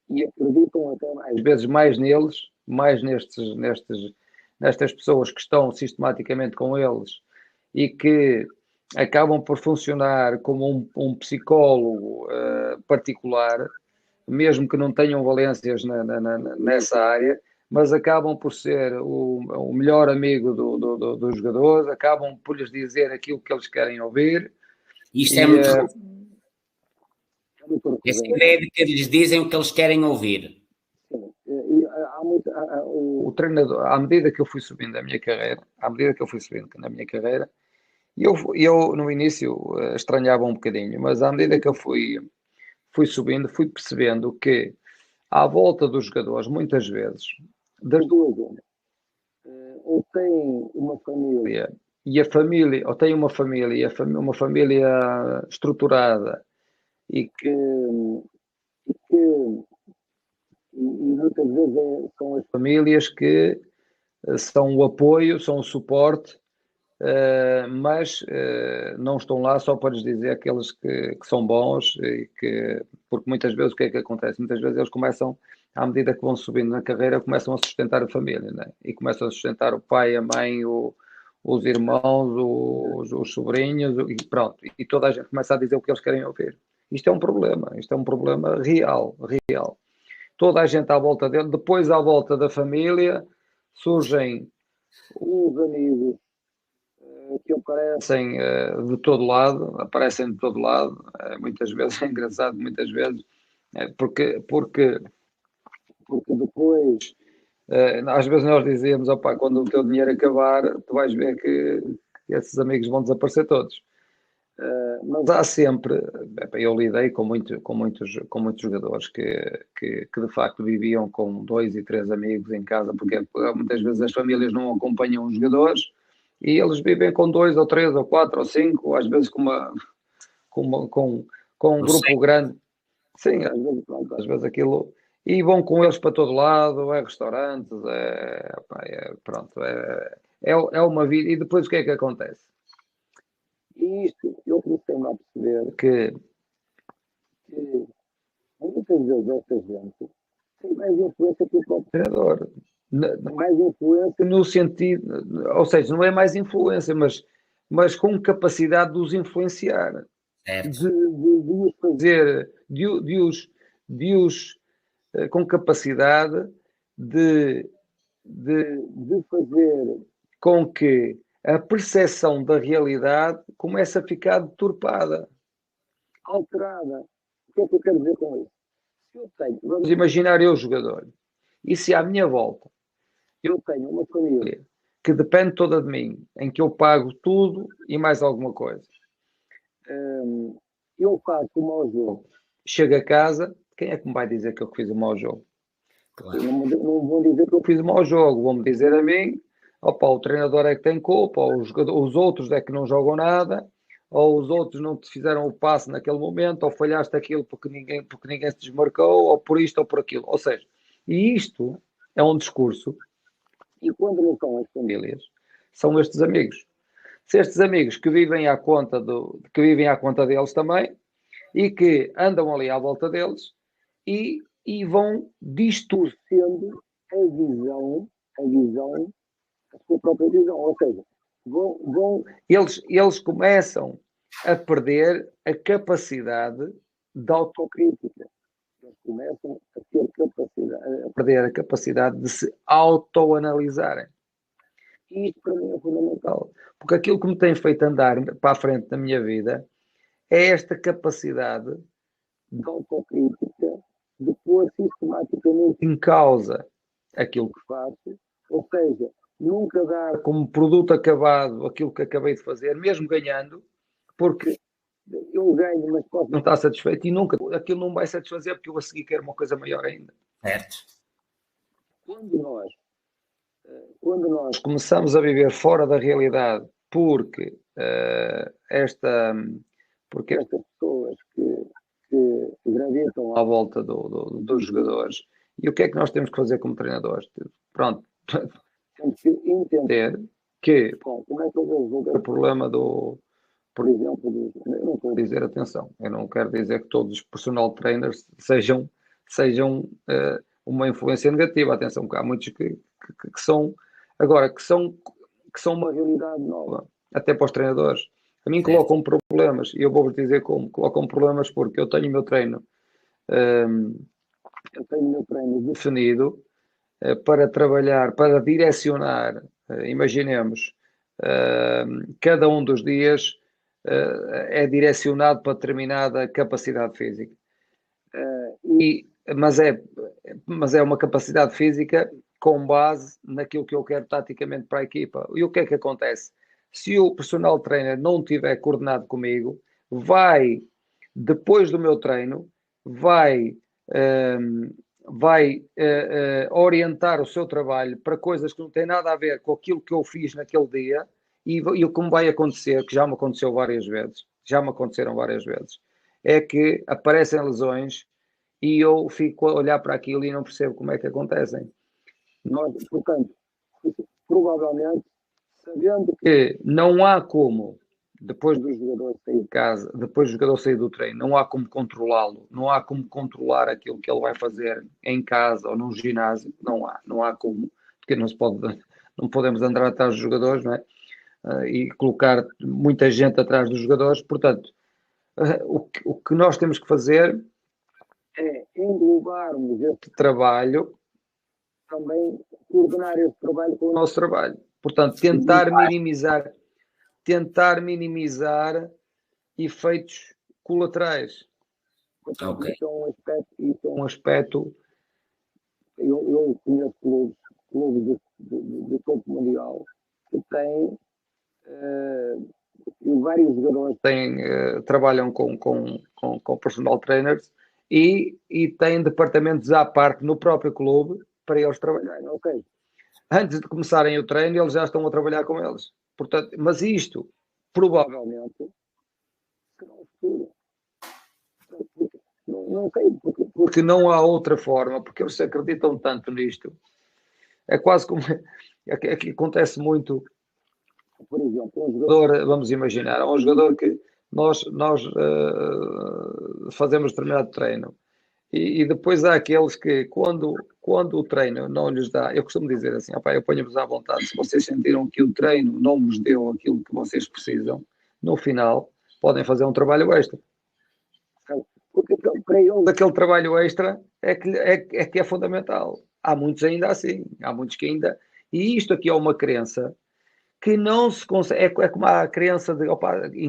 e acreditam até às vezes mais neles, mais nestas pessoas que estão sistematicamente com eles e que acabam por funcionar como um psicólogo particular, mesmo que não tenham valências nessa área, mas acabam por ser o melhor amigo dos jogadores, acabam por lhes dizer aquilo que eles querem ouvir. Isto é muito... Essa ideia de que eles dizem o que eles querem ouvir. O treinador, à medida que eu fui subindo na minha carreira, eu no início estranhava um bocadinho, mas à medida que eu fui subindo, fui percebendo que à volta dos jogadores, muitas vezes, das duas zonas, ou têm uma família ou têm uma família estruturada e muitas vezes são as famílias que são o apoio, são o suporte mas não estão lá só para lhes dizer aqueles que são bons, porque muitas vezes o que é que acontece? Muitas vezes eles começam, à medida que vão subindo na carreira, começam a sustentar a família, né? E começam a sustentar o pai, a mãe, os irmãos, os sobrinhos, e pronto. E toda a gente começa a dizer o que eles querem ouvir. Isto é um problema real. Toda a gente à volta dele, depois à volta da família, surgem os amigos que aparecem de todo lado, muitas vezes é engraçado, muitas vezes, porque depois, às vezes nós dizíamos, opa, quando o teu dinheiro acabar, tu vais ver que esses amigos vão desaparecer todos. Mas há sempre, eu lidei com muitos jogadores que de facto viviam com 2 e 3 amigos em casa, porque muitas vezes as famílias não acompanham os jogadores e eles vivem com 2 ou 3 ou 4 ou 5, às vezes com um grupo grande. Sim, às vezes aquilo. E vão com eles para todo lado, restaurantes, é uma vida. E depois o que é que acontece? E isto, eu comecei-me a perceber que muitas vezes esta gente tem mais influência que o próprio treinador. Mais influência no sentido, ou seja, não é mais influência, mas com capacidade de os influenciar, de os fazer, com capacidade de fazer com que a percepção da realidade começa a ficar deturpada, alterada. O que é que eu quero dizer com isso? Se eu tenho, vamos imaginar eu jogador, e se à minha volta eu tenho uma família que depende toda de mim, em que eu pago tudo e mais alguma coisa, eu faço um mau jogo, chego a casa, quem é que me vai dizer que eu fiz um mau jogo? Claro. Não vão dizer que eu fiz um mau jogo, vão-me dizer a mim, opa, o treinador é que tem culpa, ou os outros é que não jogam nada, ou os outros não te fizeram o passe naquele momento, ou falhaste aquilo porque ninguém se desmarcou, ou por isto ou por aquilo. Ou seja, e isto é um discurso, e quando não são as famílias, são estes amigos. Se estes amigos que vivem à conta deles também, e que andam ali à volta deles, e vão distorcendo a sua própria visão. Ou seja, eles começam a perder a capacidade de autocrítica. Eles começam a perder a capacidade de se autoanalisarem. E isto para mim é fundamental. Porque aquilo que me tem feito andar para a frente na minha vida é esta capacidade de autocrítica, de pôr sistematicamente em causa aquilo que faço, ou seja, nunca dar como produto acabado aquilo que acabei de fazer, mesmo ganhando, porque eu ganho, mas posso não estar satisfeito e nunca, aquilo não vai satisfazer porque eu a seguir quero uma coisa maior ainda. Certo. Quando nós começamos a viver fora da realidade porque estas pessoas que gravitam à volta dos jogadores, e o que é que nós temos que fazer como treinadores? Pronto, temos que entender que, como é que eu vou resolver o problema por exemplo, eu não quero dizer, atenção, eu não quero dizer que todos os personal trainers sejam uma influência negativa, atenção, que há muitos que são, agora, que são uma realidade nova, até para os treinadores. A mim colocam problemas, e eu vou-vos dizer como. Colocam problemas porque eu tenho o meu treino definido para trabalhar, para direcionar, imaginemos, cada um dos dias é direcionado para determinada capacidade física. Mas é uma capacidade física com base naquilo que eu quero taticamente para a equipa. E o que é que acontece? Se o personal trainer não estiver coordenado comigo, depois do meu treino, vai orientar o seu trabalho para coisas que não têm nada a ver com aquilo que eu fiz naquele dia, e o que me vai acontecer, que já me aconteceram várias vezes, é que aparecem lesões e eu fico a olhar para aquilo e não percebo como é que acontecem. Portanto, provavelmente, sabendo que não há como, depois do jogador sair de casa, depois do jogador sair do treino, não há como controlá-lo, não há como controlar aquilo que ele vai fazer em casa ou no ginásio, não há como, porque não podemos andar atrás dos jogadores, não é? E colocar muita gente atrás dos jogadores, portanto, o que nós temos que fazer é englobarmos este trabalho, também coordenar este trabalho com o nosso trabalho. Portanto, tentar minimizar efeitos colaterais. Portanto, Ok. isso é um aspecto. Eu conheço clubes de topo mundial que têm e vários jogadores trabalham com personal trainers e têm departamentos à parte no próprio clube para eles trabalharem. Ok. Antes de começarem o treino, eles já estão a trabalhar com eles. Portanto, mas isto provavelmente será o futuro. Não sei, porque não há outra forma, porque eles se acreditam tanto nisto. É quase como aqui acontece muito. Por exemplo, um jogador, vamos imaginar, um jogador que nós fazemos determinado treino e depois há aqueles que quando o treino não lhes dá, eu costumo dizer assim, eu ponho-vos à vontade, se vocês sentiram que o treino não vos deu aquilo que vocês precisam, no final podem fazer um trabalho extra. Porque para eles aquele trabalho extra é que é fundamental. Há muitos ainda assim, há muitos que ainda... E isto aqui é uma crença que não se consegue... É como a crença de...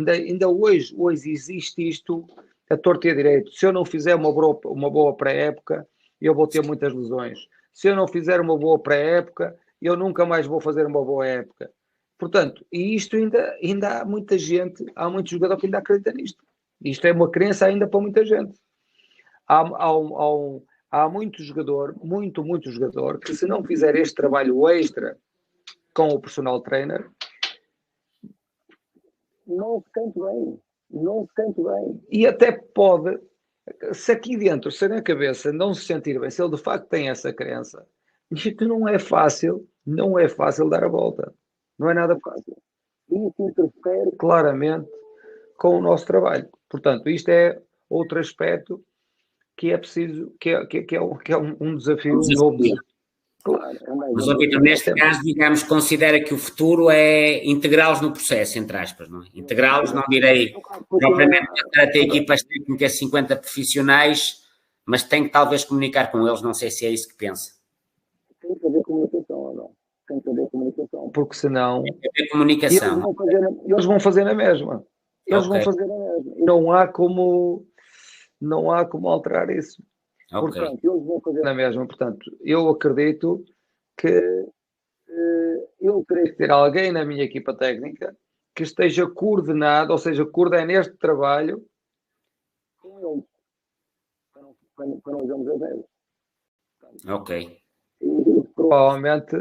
ainda hoje existe isto a torto e a direito. Se eu não fizer uma boa pré-época, eu vou ter muitas lesões. Se eu não fizer uma boa pré-época, eu nunca mais vou fazer uma boa época. Portanto, e isto ainda há muita gente, há muitos jogadores que ainda acreditam nisto. Isto é uma crença ainda para muita gente. Há muito jogador, muito jogador, que se não fizer este trabalho extra com o personal trainer, não se sente bem. E até pode, se aqui dentro, se na cabeça não se sentir bem, se ele de facto tem essa crença, isto não é fácil dar a volta. Não é nada fácil. Isso interfere claramente com o nosso trabalho. Portanto, isto é outro aspecto que é preciso, que é um desafio novo. Claro, mas, Vitor, neste caso, digamos, considera que o futuro é integrá-los no processo, entre aspas, não é? Integrá-los, não direi propriamente para ter equipas técnicas 50 profissionais, mas tem que talvez comunicar com eles, não sei se é isso que pensa. Tem que haver comunicação ou não? Tem que haver comunicação, porque senão... Tem que haver comunicação. Eles vão fazer a mesma. Vão fazer a mesma. Não há como alterar isso. Portanto, eles vão fazer a mesma. Portanto, eu acredito que eu terei que ter alguém na minha equipa técnica que esteja coordenado, ou seja, coordene este trabalho com eles. Para não vermos a vez. Ok. E provavelmente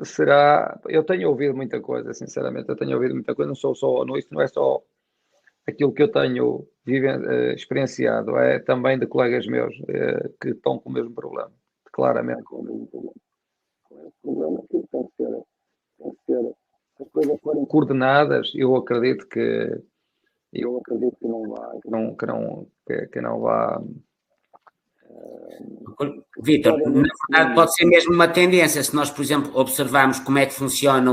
será... Eu tenho ouvido muita coisa, sinceramente. Não sou só... Isto não é só aquilo que eu tenho experienciado, é também de colegas meus que estão com o mesmo problema, claramente com o mesmo problema. Esse problema que tem que ser, se as coisas forem coordenadas, eu acredito que não vá. Vitor, na verdade pode ser mesmo uma tendência, se nós, por exemplo, observarmos como é que funciona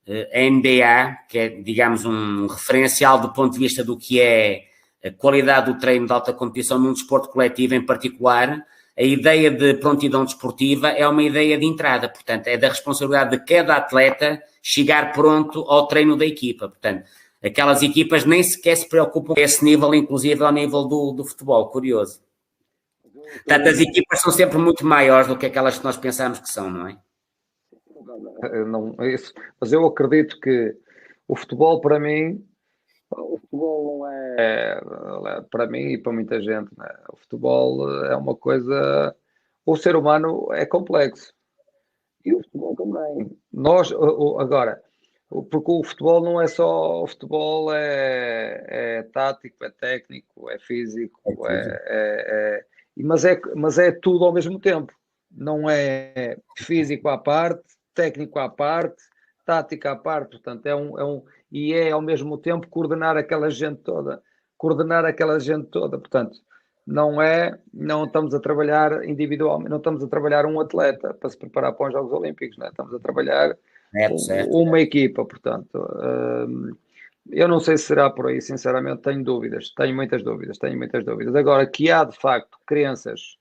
a NBA, que é, digamos, um referencial do ponto de vista do que é a qualidade do treino de alta competição num desporto coletivo em particular, a ideia de prontidão desportiva é uma ideia de entrada, portanto, é da responsabilidade de cada atleta chegar pronto ao treino da equipa, portanto, aquelas equipas nem sequer se preocupam com esse nível, inclusive ao nível do futebol, curioso. Portanto, as equipas são sempre muito maiores do que aquelas que nós pensamos que são, não é? Não, mas eu acredito que o futebol para mim não é para mim e para muita gente, não é? O futebol é uma coisa, o ser humano é complexo e o futebol também. Agora, porque o futebol não é só, o futebol é tático, é técnico, é físico, mas é tudo ao mesmo tempo, não é físico à parte, técnico à parte, tática à parte, portanto, e é ao mesmo tempo coordenar aquela gente toda, portanto, não estamos a trabalhar individualmente, não estamos a trabalhar um atleta para se preparar para os Jogos Olímpicos, não é? Estamos a trabalhar certo. uma equipa, portanto, eu não sei se será por aí, sinceramente, tenho muitas dúvidas. Agora, que há de facto crenças,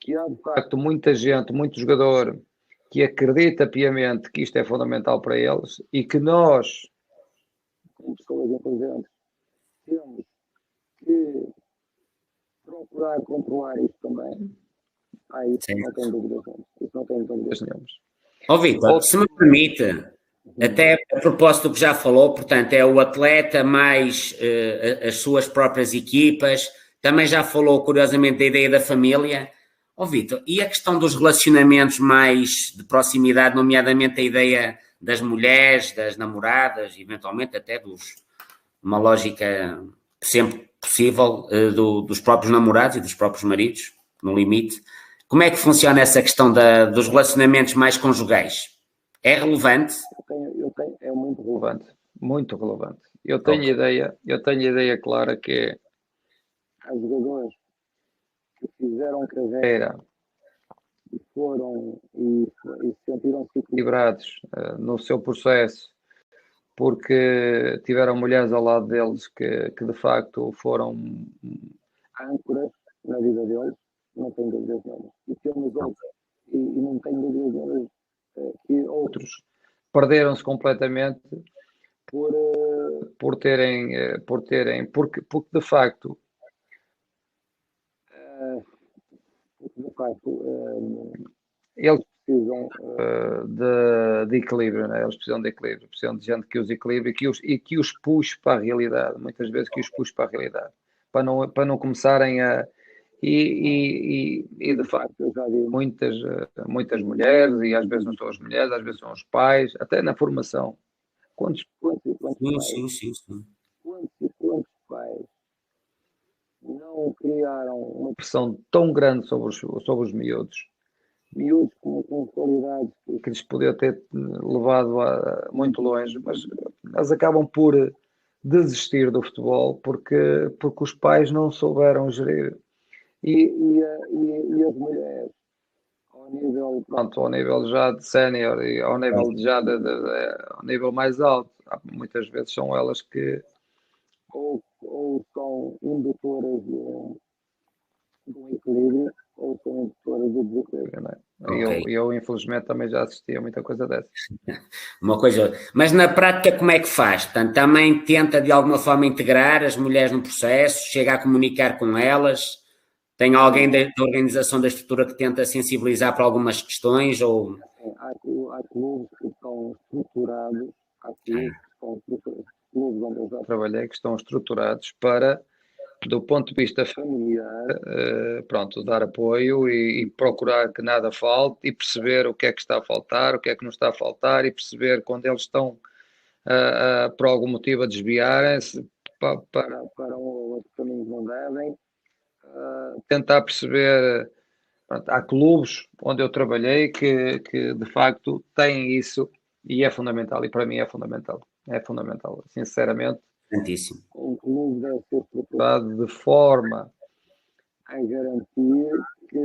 que há de facto muita gente, muito jogador que acredita piamente que isto é fundamental para eles e que nós, como pessoas inteligentes, temos que procurar controlar isto também. Isso não tem dúvidas nenhumas. Ó Vítor, se me permite, até a propósito do que já falou, portanto, é o atleta mais as suas próprias equipas, também já falou, curiosamente, da ideia da família. Ó Vítor, e a questão dos relacionamentos mais de proximidade, nomeadamente a ideia das mulheres, das namoradas, eventualmente até uma lógica sempre possível dos próprios namorados e dos próprios maridos, no limite. Como é que funciona essa questão dos relacionamentos mais conjugais? É relevante? É muito relevante. Eu tenho ideia clara que há jogadores que fizeram carreira e sentiram-se equilibrados no seu processo porque tiveram mulheres ao lado deles que de facto foram âncoras na vida deles, não tenho dúvidas nenhuma. E não tenho dúvidas nenhuma que outros perderam-se completamente porque de facto eles precisam de equilíbrio, né? Eles precisam de equilíbrio, precisam de gente que os equilibre e que os puxe para a realidade, muitas vezes que os puxe para a realidade, para não começarem a... E de facto eu já vi muitas mulheres, e às vezes não são as mulheres, às vezes são os pais, até na formação. Quantos pais não criaram uma pressão tão grande sobre os miúdos com qualidades que lhes podia ter levado muito longe, mas eles acabam por desistir do futebol porque os pais não souberam gerir. E as mulheres, ao nível já de sénior e ao nível já ao nível mais alto, muitas vezes são elas que ou são indutoras de um equilíbrio ou são indutoras de desequilíbrio, não é? Okay. Eu, infelizmente, também já assisti a muita coisa dessa. Mas na prática como é que faz? Portanto, também tenta de alguma forma integrar as mulheres no processo, chega a comunicar com elas, tem alguém da organização da estrutura que tenta sensibilizar para algumas questões? Ou... Há clubes que estão estruturados, clubes onde eu já trabalhei, que estão estruturados para, do ponto de vista familiar, dar apoio e procurar que nada falte e perceber o que é que está a faltar, o que é que não está a faltar e perceber quando eles estão por algum motivo a desviarem-se para um ou outro caminho que não devem, tentar perceber. Pronto, há clubes onde eu trabalhei que de facto têm isso e é fundamental, e para mim é fundamental, sinceramente. Santíssimo. Um clube deve ser estruturado de forma a garantir que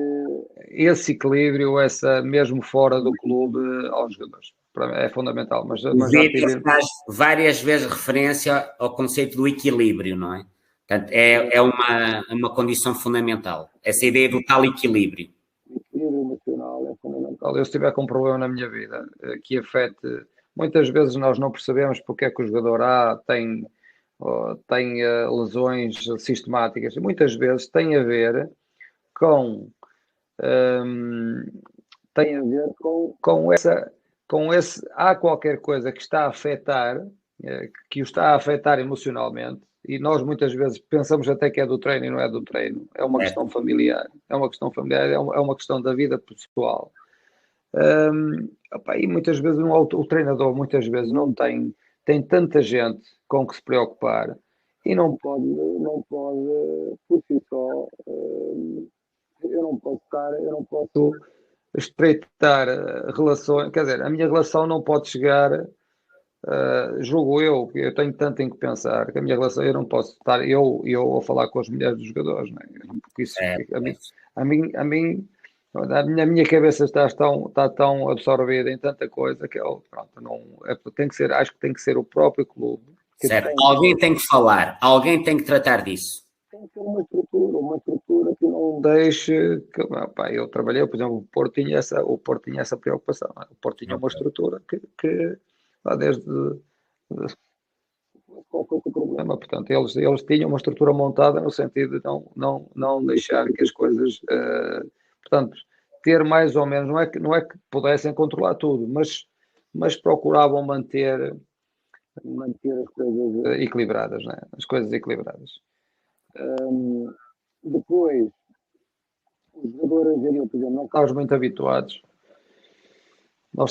esse equilíbrio, mesmo fora do clube, aos jogadores. Para mim é fundamental. Mas o Vítor faz várias vezes referência ao conceito do equilíbrio, não é? Portanto, é uma condição fundamental. Essa ideia do tal equilíbrio. O equilíbrio emocional é fundamental. Eu, se estiver com um problema na minha vida que afete... Muitas vezes nós não percebemos porque é que o jogador tem lesões sistemáticas. Muitas vezes tem a ver com esse... Há qualquer coisa que está a afetar, que o está a afetar emocionalmente, e nós muitas vezes pensamos até que é do treino e não é do treino. É uma questão familiar. É uma questão da vida pessoal. E muitas vezes o treinador muitas vezes não tem tanta gente com que se preocupar e não pode por si só. Eu não posso estreitar relações, quer dizer, a minha relação não pode chegar, julgo eu tenho tanto em que pensar, que a minha relação, eu não posso estar eu a falar com as mulheres dos jogadores, não é? Porque isso, a minha cabeça está tão absorvida em tanta coisa que pronto, não, acho que tem que ser o próprio clube. Certo. Alguém tem que falar, alguém tem que tratar disso. Tem que ter uma estrutura que não deixe. Eu trabalhei, por exemplo, o Porto tinha essa preocupação. Não é? O Porto tinha uma estrutura que desde qual foi o problema? Portanto, eles tinham uma estrutura montada no sentido de não deixar que as coisas. Portanto, ter mais ou menos, não é que pudessem controlar tudo, mas procuravam manter as coisas equilibradas, não é? As coisas equilibradas. Depois, os jogadores, por exemplo, não estávamos muito habituados. Eu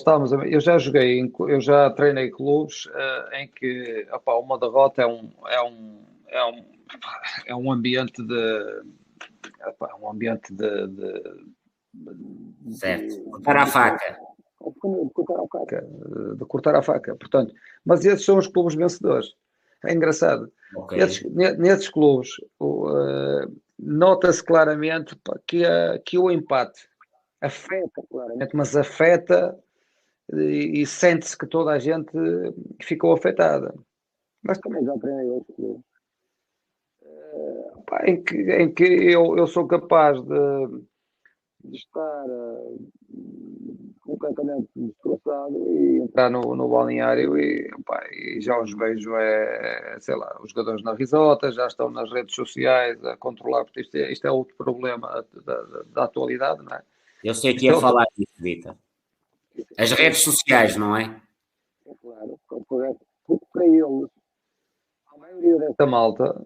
já treinei clubes em que uma derrota é um ambiente de certo, cortar a faca. De cortar a faca, portanto, mas esses são os clubes vencedores. É engraçado. Okay. Nesses clubes nota-se claramente que o empate afeta claramente, mas afeta e sente-se que toda a gente ficou afetada. Mas também já treinei outros clubes em que eu sou capaz de estar completamente destroçado e entrar no balneário e já os vejo, sei lá, os jogadores na risota, já estão nas redes sociais a controlar, porque isto é outro problema da atualidade, não é? Eu sei que ia falar disso, Vítor. As redes sociais, não é? É claro, porque para eles, a maioria desta malta,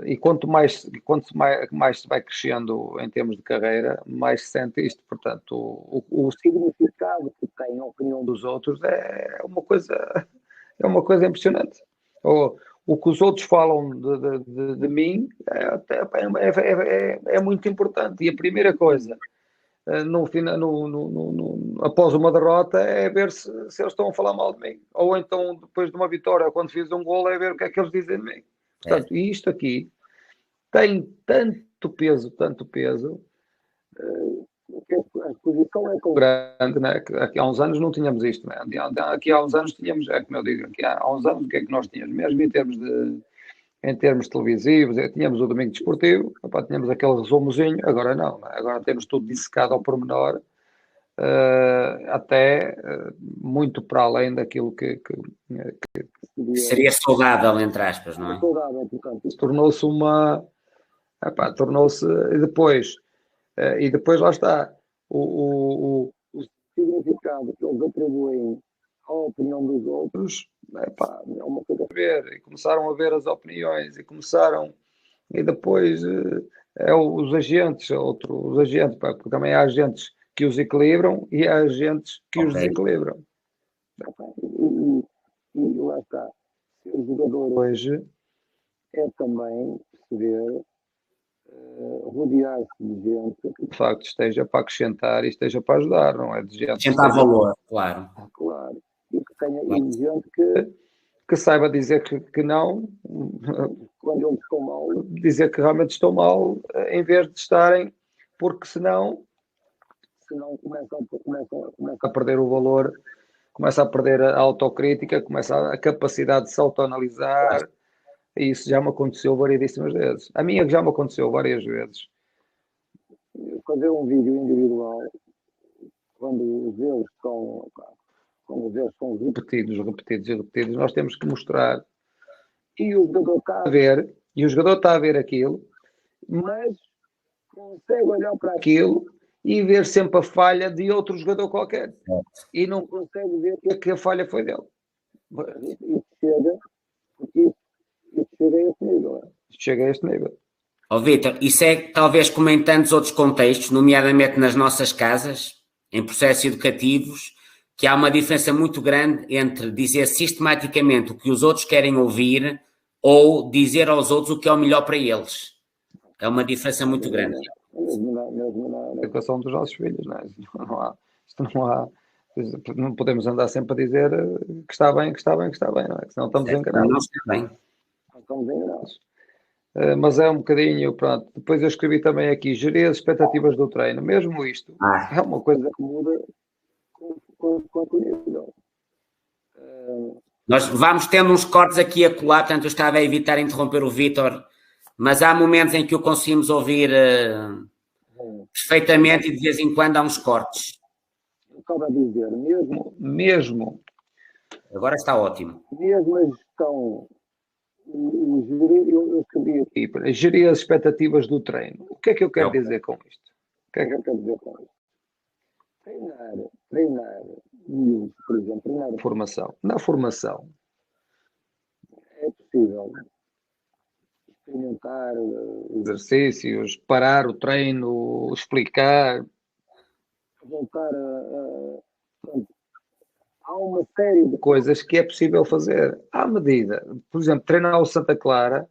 e quanto mais se vai crescendo em termos de carreira, mais se sente isto. Portanto, o significado que tem a opinião dos outros é uma coisa impressionante. O que os outros falam de mim é muito importante. E a primeira coisa, após uma derrota, é ver se eles estão a falar mal de mim. Ou então, depois de uma vitória, quando fiz um gol, é ver o que é que eles dizem de mim. Portanto, e isto aqui tem tanto peso, que a exposição é tão grande, né? Que aqui há uns anos não tínhamos isto, né? Aqui há uns anos tínhamos, como eu digo, aqui há uns anos o que é que nós tínhamos? Mesmo em termos televisivos, tínhamos o Domingo Desportivo, tínhamos aquele resumozinho, agora não, né? Agora temos tudo dissecado ao pormenor, até muito para além daquilo que seria saudável, entre aspas, não é? Saudável, portanto, isso tornou-se e depois lá está o significado que eles atribuem à opinião dos outros, é uma coisa a ver, e começaram a ver as opiniões, e depois os agentes, porque também há agentes que os equilibram e há agentes que os desequilibram. E lá está. Ser jogador hoje é também perceber, rodear-se de gente que de facto esteja para acrescentar e esteja para ajudar, não é de gente acrescentar valor, claro. Claro. E que tenha gente que saiba dizer que não, quando eles estão mal, dizer que realmente estão mal, em vez de estarem, porque senão começa a perder o valor, começa a perder a autocrítica, começa a capacidade de se autoanalisar, e isso já me aconteceu variedíssimas vezes. A minha já me aconteceu várias vezes. Fazer um vídeo individual, quando os erros são repetidos, nós temos que mostrar, e o jogador está a ver, aquilo, mas consegue olhar para aquilo e ver sempre a falha de outro jogador qualquer. E não consegue ver que a falha foi dele. Isso chega a este nível. Vítor, isso é talvez como em tantos outros contextos, nomeadamente nas nossas casas, em processos educativos, que há uma diferença muito grande entre dizer sistematicamente o que os outros querem ouvir ou dizer aos outros o que é o melhor para eles. É uma diferença muito grande. na educação dos nossos filhos, não é? Não podemos andar sempre a dizer que está bem, não é? Senão estamos enganados. Não está bem. Estamos enganados. Mas é um bocadinho, pronto. Depois eu escrevi também aqui, gerir as expectativas do treino. Mesmo isto é uma coisa que muda com o nível. Nós vamos tendo uns cortes aqui e acolá, portanto eu estava a evitar interromper o Vítor, mas há momentos em que o conseguimos ouvir perfeitamente e de vez em quando há uns cortes. Eu estava a dizer, mesmo agora está ótimo. Mesmo a gestão, eu escrevi aqui, para gerir as expectativas do treino. O que é que eu quero dizer com isto? Treinar miúdos, por exemplo, treinar a formação. Na formação é possível experimentar exercícios, parar o treino, explicar, voltar há uma série de coisas que é possível fazer à medida. Por exemplo, treinar o Santa Clara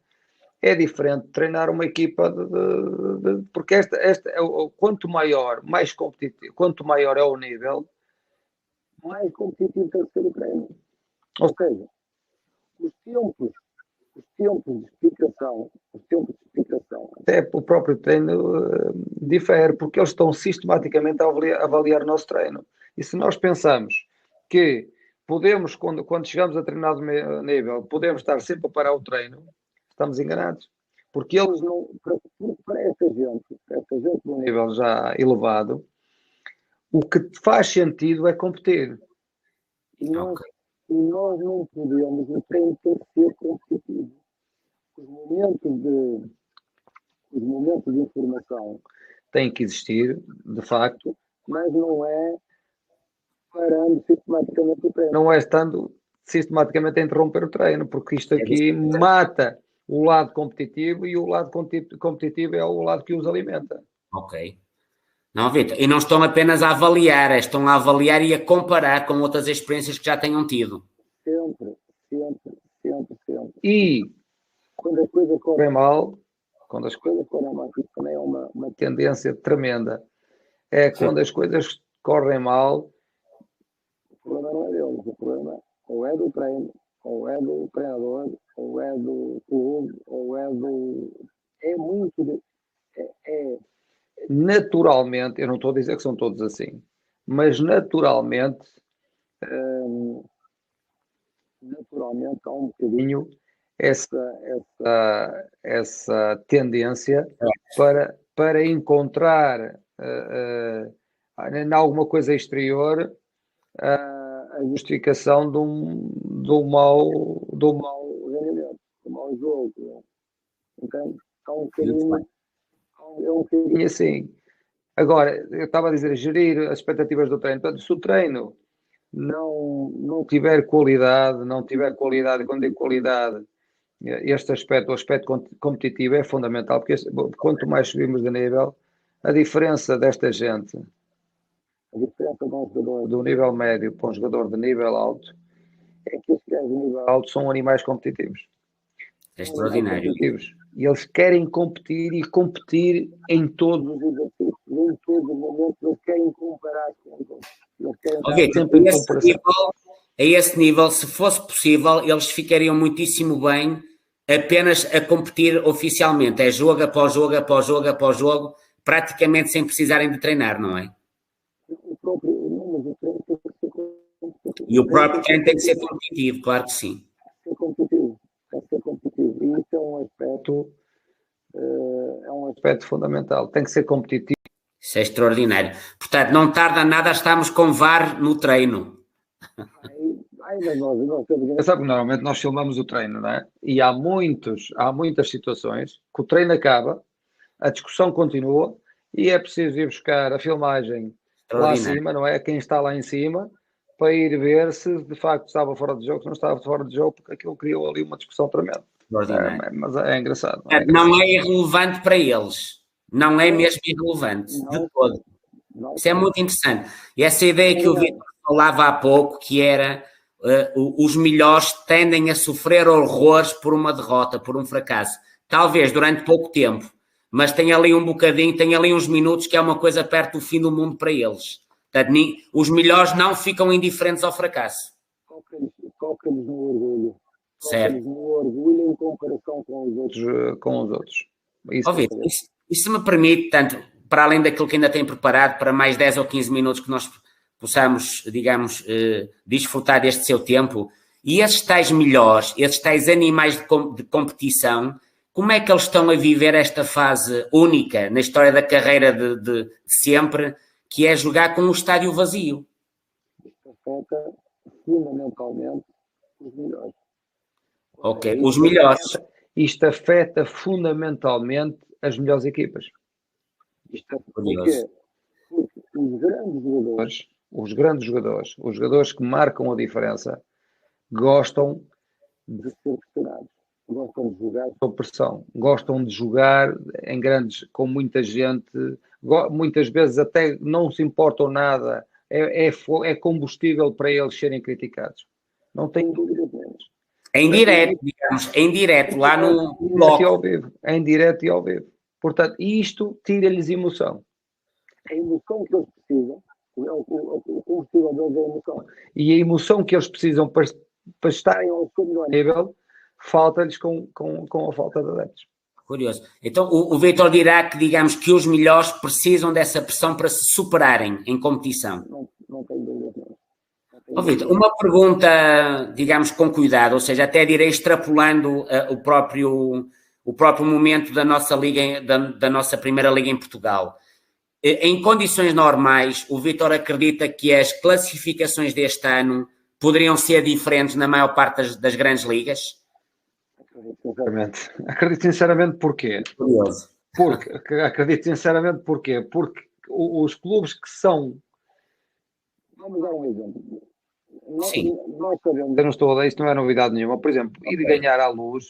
é diferente de treinar uma equipa porque quanto maior, mais competitivo, quanto maior é o nível, mais competitivo tem que ser o treino. Ou seja, os tempos de explicação, até o próprio treino difere, porque eles estão sistematicamente a avaliar o nosso treino. E se nós pensamos que podemos, quando chegamos a determinado nível, podemos estar sempre a parar o treino, estamos enganados. Porque eles não, para essa gente de um nível já elevado, o que faz sentido é competir. E nós não podemos, o treino tem que ser competitivo. Os momentos de informação têm que existir, de facto, mas não é parando sistematicamente o treino. Não é estando sistematicamente a interromper o treino, porque isto aqui mata o lado competitivo e o lado competitivo é o lado que os alimenta. Ok. Não, Vitor, e não estão apenas a avaliar, estão a avaliar e a comparar com outras experiências que já tenham tido. Sempre. E quando as coisas correm mal, isso também é uma tendência tremenda. É quando as coisas correm mal, o problema não é deles, o problema ou é do treino, ou é do treinador, ou é do clube, ou é do... Naturalmente, eu não estou a dizer que são todos assim, mas naturalmente há um bocadinho essa tendência para encontrar em alguma coisa exterior a justificação do mau rendimento, do mau jogo. Então, é um bocadinho assim. Agora, eu estava a dizer, gerir as expectativas do treino. Portanto, se o treino não tiver qualidade, e quando digo qualidade, este aspecto, o aspecto competitivo é fundamental, porque quanto mais subimos de nível, a diferença desta gente, a diferença de um jogador do nível médio para um jogador de nível alto, é que os gajos de nível alto são animais competitivos. É extraordinário. E eles querem competir e competir em todos os exercícios, em todos os momentos, eles querem comparar com os outros. Eles querem sempre em comparação. A esse nível, se fosse possível, eles ficariam muitíssimo bem apenas a competir oficialmente. É jogo após jogo, após jogo, após jogo, praticamente sem precisarem de treinar, não é? E o próprio treino tem que ser competitivo, claro que sim. Tem que ser competitivo. E isso é um aspecto fundamental. Tem que ser competitivo. Isso é extraordinário. Portanto, não tarda nada, estamos com VAR no treino. Sabe que normalmente nós filmamos o treino, não é? E há muitas situações que o treino acaba, a discussão continua e é preciso ir buscar a filmagem lá acima, não é? Quem está lá em cima, para ir ver se de facto estava fora de jogo, se não estava fora de jogo, porque aquilo criou ali uma discussão tremenda. Mas é engraçado. Não é irrelevante para eles. Não é mesmo irrelevante, de todo. Isso é muito interessante. E essa ideia que o Vítor falava há pouco, que era os melhores tendem a sofrer horrores por uma derrota, por um fracasso. Talvez durante pouco tempo, mas tem ali um bocadinho, tem ali uns minutos que é uma coisa perto do fim do mundo para eles. Portanto, os melhores não ficam indiferentes ao fracasso. Coloca-nos no orgulho. Certo. Coloca-nos no orgulho em comparação com os outros. Vitor, isso me permite, tanto para além daquilo que ainda tem preparado, para mais 10 ou 15 minutos que nós possamos, digamos, desfrutar deste seu tempo, e esses tais melhores, esses tais animais de competição, como é que eles estão a viver esta fase única na história da carreira de sempre, que é jogar com um estádio vazio? Afeta fundamentalmente os melhores. Ok, os melhores. Isto afeta fundamentalmente as melhores equipas. Porquê? Porque os grandes jogadores, os jogadores que marcam a diferença, gostam de ser pressionados, gostam de jogar sob pressão, gostam de jogar em grandes, com muita gente, muitas vezes até não se importam nada, é combustível para eles serem criticados. Não tenho dúvida nenhuma. Em direto, digamos, em direto, lá no bloco. Em direto e ao vivo. Portanto, isto tira-lhes emoção. A emoção que eles precisam, o combustível deles é a emoção. E a emoção que eles precisam para estarem ao seu melhor nível, falta-lhes com a falta de adeptos. Curioso. Então, o Vítor dirá que, digamos, que os melhores precisam dessa pressão para se superarem em competição. Não tenho dúvida. Vítor, uma pergunta, digamos, com cuidado, ou seja, até direi extrapolando o próprio momento da nossa liga, da nossa primeira liga em Portugal. Em condições normais, o Vítor acredita que as classificações deste ano poderiam ser diferentes na maior parte das grandes ligas? Acredito sinceramente porquê? Curioso. Acredito sinceramente porquê? Porque os clubes que são... Vamos dar um exemplo. Sim. Nós sabemos, eu não estou a dar, isto não é novidade nenhuma. Por exemplo, ir ganhar à Luz,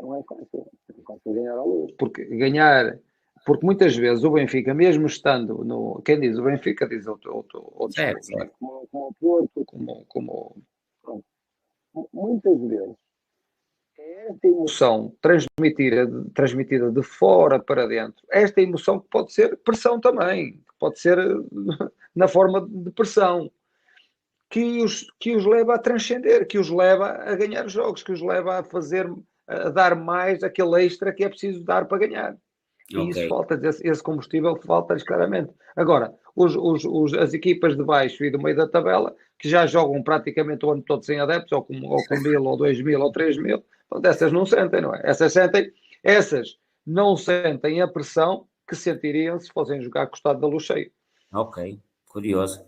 não é fácil. É fácil ganhar à Luz. Porque muitas vezes o Benfica, mesmo estando no... Quem diz o Benfica diz outro certo. Como o Porto, como... Muitas vezes é esta emoção transmitida de fora para dentro. Esta emoção que pode ser pressão também, que pode ser na forma de pressão, que os leva a transcender, que os leva a ganhar jogos, que os leva a dar mais aquele extra que é preciso dar para ganhar. E isso falta, esse combustível falta-lhes claramente. Agora, as equipas de baixo e do meio da tabela, que já jogam praticamente o ano todo sem adeptos, ou com 1.000, ou 2.000, ou 3.000, então essas não sentem, não é? Essas não sentem a pressão que sentiriam se fossem jogar costado da Luz cheio. Ok, curioso.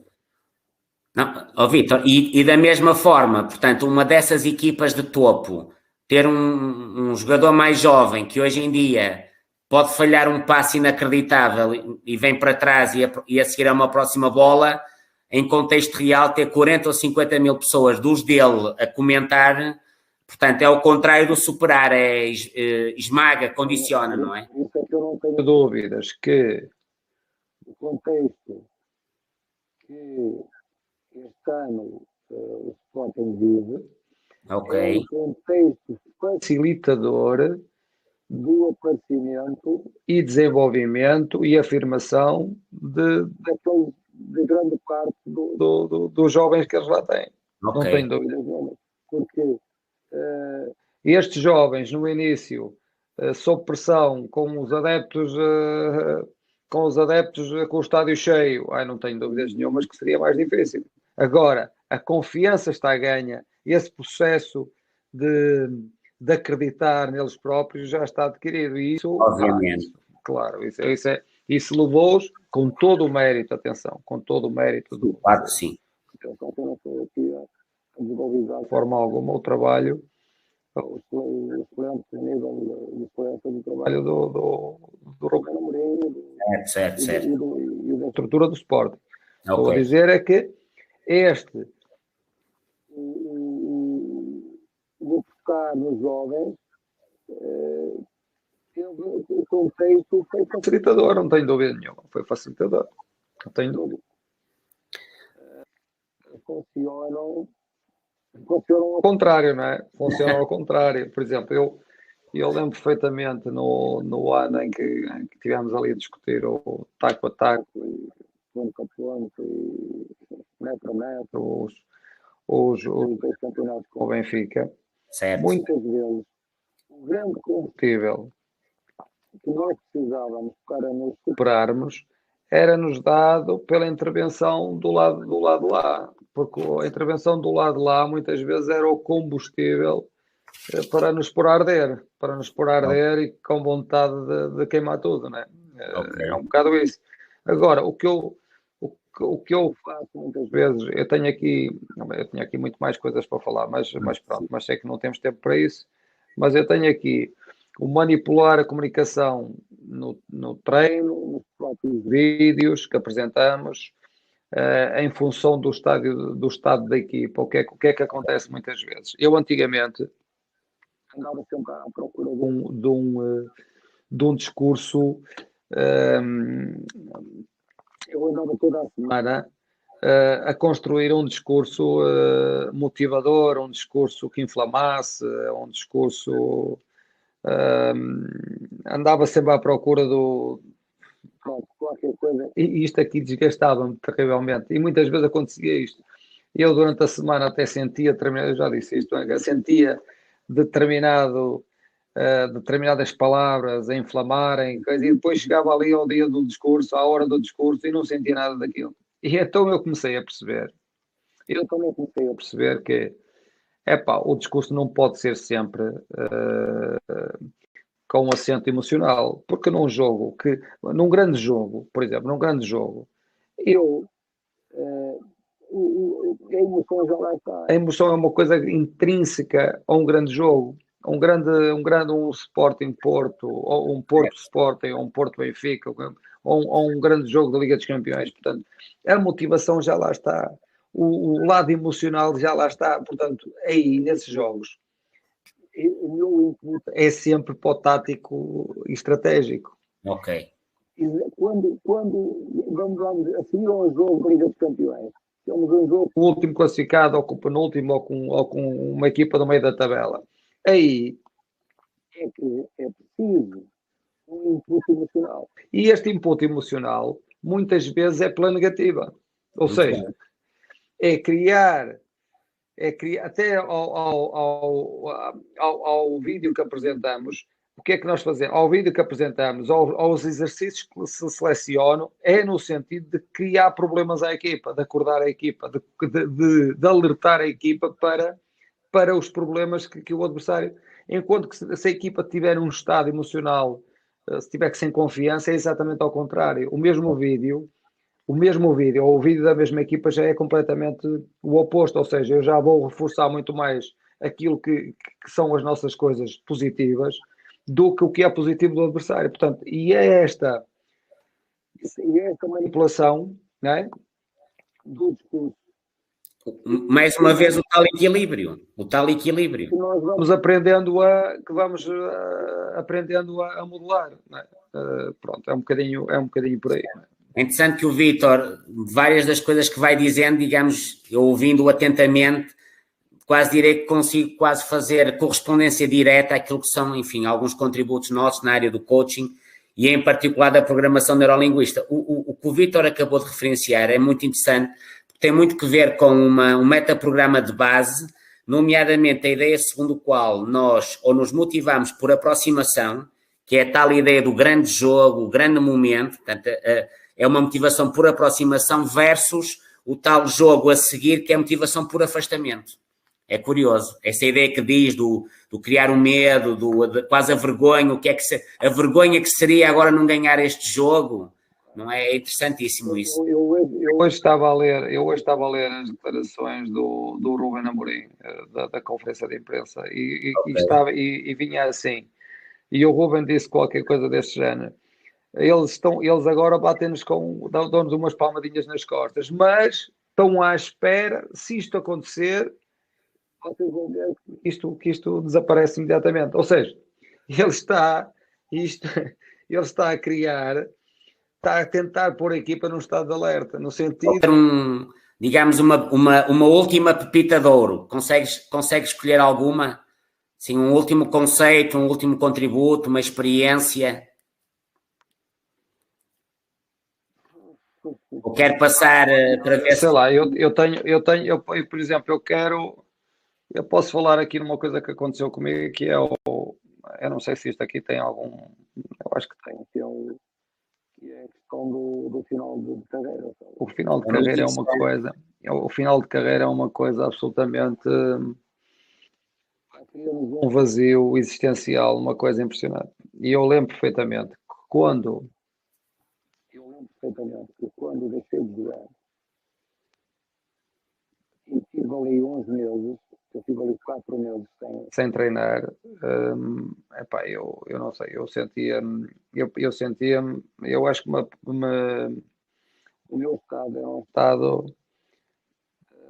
Não, Vítor, e da mesma forma, portanto, uma dessas equipas de topo, ter um jogador mais jovem que hoje em dia pode falhar um passe inacreditável e vem para trás e a seguir a uma próxima bola, em contexto real, ter 40 ou 50 mil pessoas dos dele a comentar, portanto, é o contrário do superar, esmaga, condiciona, não é? Isso é que eu não tenho dúvidas, que o contexto que este ano o Sporting vive é um contexto facilitador do aparecimento e desenvolvimento e afirmação de grande parte dos jovens que eles lá têm. Não tenho dúvidas nenhuma. Porque estes jovens, no início, sob pressão, com os adeptos com o estádio cheio, não tenho dúvidas nenhumas que seria mais difícil. Agora, a confiança está ganha, esse processo de acreditar neles próprios já está adquirido. E isso, obviamente, claro, isso levou-os com todo o mérito, atenção, com todo o mérito do... Claro que sim. Atenção, que eu não estou aqui a desvalorizar de forma alguma o trabalho, o excelente nível de excelência do trabalho do Rubén Amorim e da estrutura do Sporting. Estou a dizer é que vou focar nos jovens, o contexto foi facilitador, não tenho dúvida nenhuma. Foi facilitador, não tenho dúvida. Funcionam ao contrário, não é? Funcionam ao contrário. Por exemplo, Eu lembro perfeitamente no ano em que tivemos ali a discutir o taco a taco, e ponto a ponto, e metro a metro, os 2 campeonatos com o Benfica. Certo. Muitas vezes, o grande combustível que nós precisávamos para nos superarmos era-nos dado pela intervenção do lado lá, porque a intervenção do lado lá muitas vezes era o combustível para nos pôr a arder, e com vontade de queimar tudo, não é? Okay. É um bocado isso. Agora, o que eu faço muitas vezes, eu tenho aqui muito mais coisas para falar, mas pronto, mas sei que não temos tempo para isso, mas eu tenho aqui o manipular a comunicação no treino, nos próprios vídeos que apresentamos, em função do estado da equipa, o que é que acontece muitas vezes. Eu antigamente andava sempre à procura de um discurso, eu andava toda a semana a construir um discurso motivador, um discurso que inflamasse, um discurso... andava sempre à procura qualquer coisa, e isto aqui desgastava-me terrivelmente, e muitas vezes acontecia isto. Eu durante a semana até sentia, eu já disse isto, sentia determinadas palavras a inflamarem, e depois chegava ali ao dia do discurso, à hora do discurso, e não sentia nada daquilo. E então eu comecei a perceber que o discurso não pode ser sempre com acento emocional, porque num grande jogo, por exemplo, a emoção já lá está. A emoção é uma coisa intrínseca a um grande jogo, um Sporting Porto, ou um Porto Sporting, ou um Porto Benfica, ou um grande jogo da Liga dos Campeões. Portanto, a motivação já lá está, o lado emocional já lá está. Portanto, aí, nesses jogos, o meu input é sempre para o tático e estratégico. Ok. Quando vamos a seguir a um jogo da Liga dos Campeões, temos um jogo com o último classificado, ou com o penúltimo, ou com uma equipa do meio da tabela, aí é que é preciso um input emocional. E este input emocional, muitas vezes, é pela negativa. Ou seja, é criar até ao vídeo que apresentamos. O que é que nós fazemos? Ao vídeo que apresentamos, aos exercícios que se selecionam, é no sentido de criar problemas à equipa, de acordar a equipa, de alertar a equipa para os problemas que o adversário... Enquanto que se a equipa tiver um estado emocional, se estiver sem confiança, é exatamente ao contrário. O mesmo vídeo, ou o vídeo da mesma equipa já é completamente o oposto, ou seja, eu já vou reforçar muito mais aquilo que são as nossas coisas positivas do que o que é positivo do adversário. Portanto, e é esta manipulação, não é? Do discurso. Mais uma vez o tal equilíbrio. Que nós vamos aprendendo a modular. Não é? Pronto, é um bocadinho por aí. Não é? É interessante que o Vítor, várias das coisas que vai dizendo, digamos, eu ouvindo atentamente, quase direi que consigo quase fazer correspondência direta àquilo que são, enfim, alguns contributos nossos na área do coaching e em particular da programação neurolinguística. O que o Vítor acabou de referenciar é muito interessante, porque tem muito que ver com um metaprograma de base, nomeadamente a ideia segundo a qual nós ou nos motivamos por aproximação, que é a tal ideia do grande jogo, o grande momento, portanto, é uma motivação por aproximação versus o tal jogo a seguir, que é a motivação por afastamento. É curioso. Essa ideia que diz do criar o medo, quase a vergonha, a vergonha que seria agora não ganhar este jogo, não é? É interessantíssimo isso. Eu hoje estava a ler as declarações do Ruben Amorim, da conferência de imprensa, e vinha assim, e o Ruben disse qualquer coisa desse género. Eles agora batem-nos dão-nos umas palmadinhas nas costas, mas estão à espera, se isto acontecer, vocês vão ver que isto desaparece imediatamente. Ou seja, ele está a tentar pôr a equipa num estado de alerta, no sentido... Digamos, uma última pepita de ouro. Consegues escolher alguma? Sim, um último conceito, um último contributo, uma experiência. Ou quer passar para ver sei lá, eu, por exemplo, eu posso falar aqui numa coisa que aconteceu comigo, que é eu não sei se isto aqui tem algum, eu acho que tem, que é a questão do final de carreira. O final de carreira é uma coisa, o final de carreira é uma coisa absolutamente, criamos um vazio existencial, uma coisa impressionante. E eu lembro perfeitamente que quando deixei de jogar, e tive ali 11 meses, eu tive ali 4 meses sem treinar, epá, eu não sei, eu sentia-me, eu acho que o meu estado é um estado,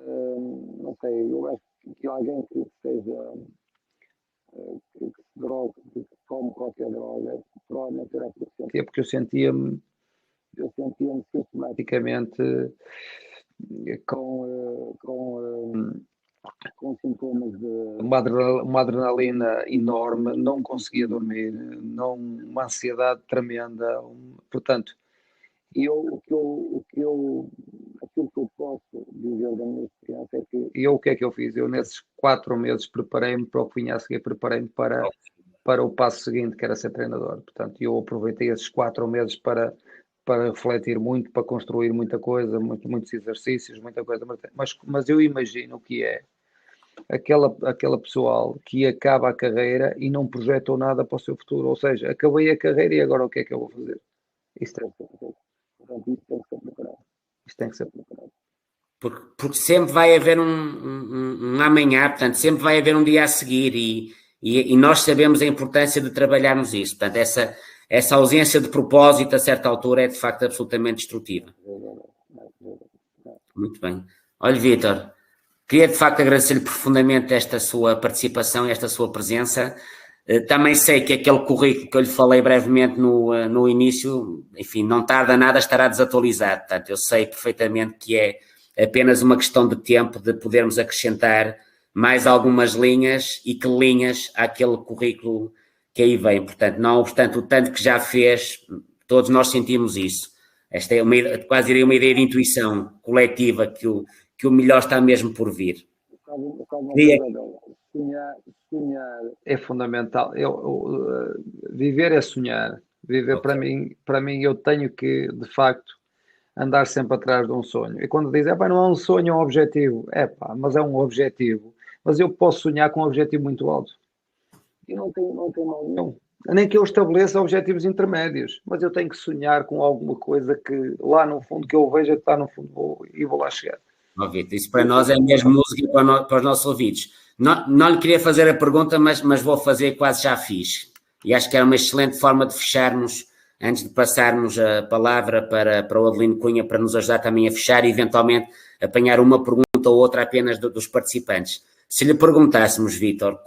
não sei, eu acho que alguém que seja, que se droga, que tome qualquer droga, provavelmente era porque eu sentia-me sistematicamente com sintomas de uma adrenalina enorme, não conseguia dormir, uma ansiedade tremenda, portanto, aquilo que eu posso dizer da minha experiência é que o que é que eu fiz? Eu nesses 4 meses preparei-me para o que vinha a seguir, preparei-me para o passo seguinte, que era ser treinador. Portanto, eu aproveitei esses 4 meses para refletir muito, para construir muita coisa, muitos exercícios, muita coisa. Mas eu imagino que é aquela pessoal que acaba a carreira e não projetou nada para o seu futuro. Ou seja, acabei a carreira e agora o que é que eu vou fazer? Isto tem que ser preparado. Isto tem que ser preparado. Porque sempre vai haver um amanhã, portanto, sempre vai haver um dia a seguir e nós sabemos a importância de trabalharmos isso. Portanto, essa ausência de propósito a certa altura é de facto absolutamente destrutiva. Muito bem. Olha, Vítor, queria de facto agradecer-lhe profundamente esta sua participação, esta sua presença. Também sei que aquele currículo que eu lhe falei brevemente no início, enfim, não tarda nada, estará desatualizado. Portanto, eu sei perfeitamente que é apenas uma questão de tempo de podermos acrescentar mais algumas linhas e que linhas àquele currículo que aí vem. Portanto, não obstante o tanto que já fez, todos nós sentimos isso. Esta é quase diria uma ideia de intuição coletiva que o melhor está mesmo por vir. Sonhar é fundamental. Viver é sonhar. Viver, okay. Para mim, eu tenho que, de facto, andar sempre atrás de um sonho. E quando dizem, não é um sonho, é um objetivo. Mas é um objetivo. Mas eu posso sonhar com um objetivo muito alto. E não tem mal nenhum. Nem que eu estabeleça objetivos intermédios. Mas eu tenho que sonhar com alguma coisa que lá no fundo, que eu veja que está no fundo e vou lá chegar. Isso para nós é mesmo música para os nossos ouvidos. Não lhe queria fazer a pergunta, mas vou fazer, quase já fiz. E acho que era uma excelente forma de fecharmos, antes de passarmos a palavra para o Adelino Cunha, para nos ajudar também a fechar e eventualmente apanhar uma pergunta ou outra apenas dos participantes. Se lhe perguntássemos, Vítor,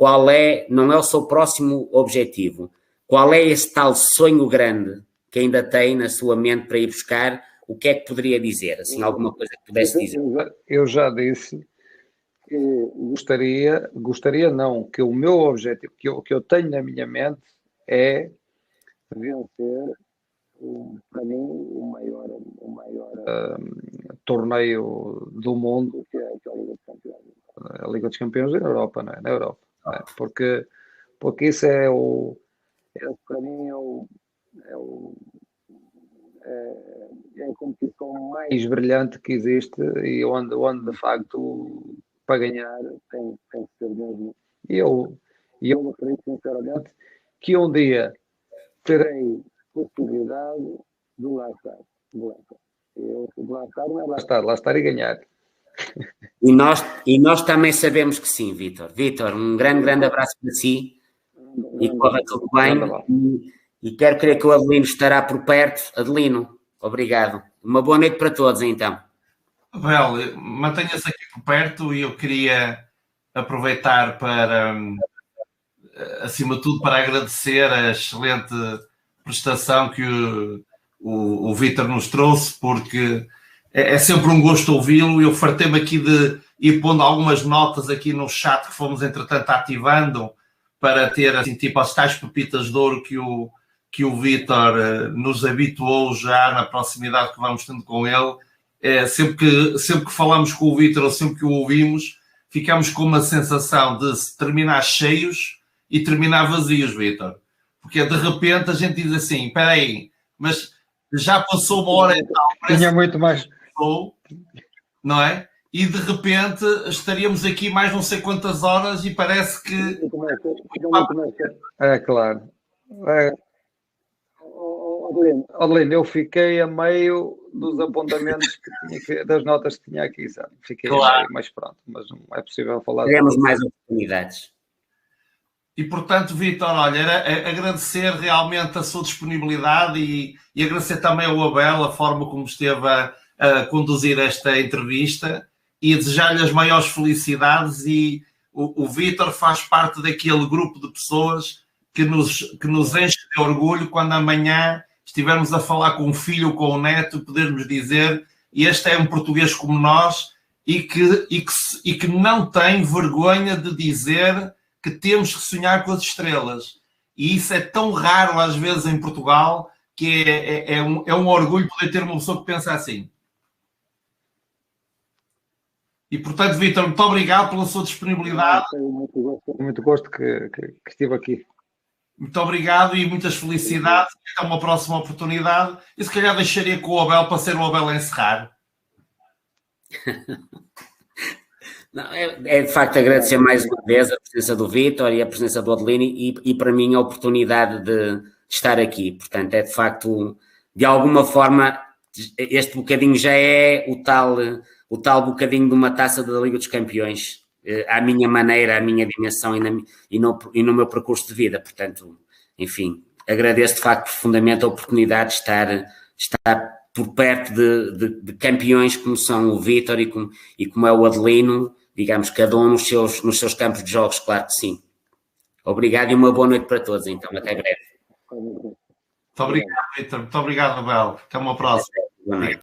não é o seu próximo objetivo, qual é esse tal sonho grande que ainda tem na sua mente para ir buscar, o que é que poderia dizer? Assim, alguma coisa que pudesse dizer? Eu já disse que gostaria não, que o meu objetivo, que eu tenho na minha mente é vencer, para mim, o maior torneio do mundo, que é a Liga dos Campeões. A Liga dos Campeões na Europa, não é? Na Europa. Não é? Porque isso para mim é a competição mais brilhante que existe e onde de facto para ganhar tem que ser mesmo. E eu acredito sinceramente que um dia terei possibilidade de lá estar. Lá estar e ganhar. E nós também sabemos que sim, Vítor. Vítor, um grande abraço para si e corra tudo bem. E quero crer que o Adelino estará por perto. Adelino, obrigado. Uma boa noite para todos, então. Abel, mantenha-se aqui por perto e eu queria aproveitar para, acima de tudo, para agradecer a excelente prestação que o Vítor nos trouxe, porque é sempre um gosto ouvi-lo. Eu fartei-me aqui de ir pondo algumas notas aqui no chat que fomos, entretanto, ativando para ter assim, tipo as tais pepitas de ouro que o Vítor nos habituou já na proximidade que vamos tendo com ele. Sempre que falamos com o Vítor ou sempre que o ouvimos, ficamos com uma sensação de terminar cheios e terminar vazios, Vítor. Porque de repente a gente diz assim, espera aí, mas já passou uma hora e tal. Tinha muito mais. Não é? E de repente estaríamos aqui mais não sei quantas horas e parece que... É claro. Adelino, eu fiquei a meio dos apontamentos das notas que tinha aqui, sabe? Fiquei a meio, mas pronto, mas não é possível falar. Teremos mais oportunidades. E portanto, Vítor, olha, era agradecer realmente a sua disponibilidade e agradecer também ao Abel a forma como esteve a conduzir esta entrevista e desejar-lhe as maiores felicidades. E o Vítor faz parte daquele grupo de pessoas que nos enche de orgulho quando amanhã estivermos a falar com o filho ou com o neto, podermos dizer este é um português como nós e que não tem vergonha de dizer que temos que sonhar com as estrelas. E isso é tão raro às vezes em Portugal que é um orgulho poder ter uma pessoa que pensa assim. E portanto, Vítor, muito obrigado pela sua disponibilidade. Muito gosto que estive aqui. Muito obrigado e muitas felicidades. Até uma próxima oportunidade. E se calhar deixaria com o Abel para ser o Abel a encerrar. Não, é de facto agradecer mais uma vez a presença do Vítor e a presença do Adelino e para mim a oportunidade de estar aqui. Portanto, é de facto, de alguma forma, este bocadinho já é o tal bocadinho de uma taça da Liga dos Campeões, à minha maneira, à minha dimensão e no meu percurso de vida. Portanto, enfim, agradeço de facto profundamente a oportunidade de estar por perto de campeões como são o Vítor e como é o Adelino, digamos, cada um nos seus campos de jogos, claro que sim. Obrigado e uma boa noite para todos, então, até breve. Muito obrigado, Vítor. Muito obrigado, Abel. Até uma próxima. Boa noite.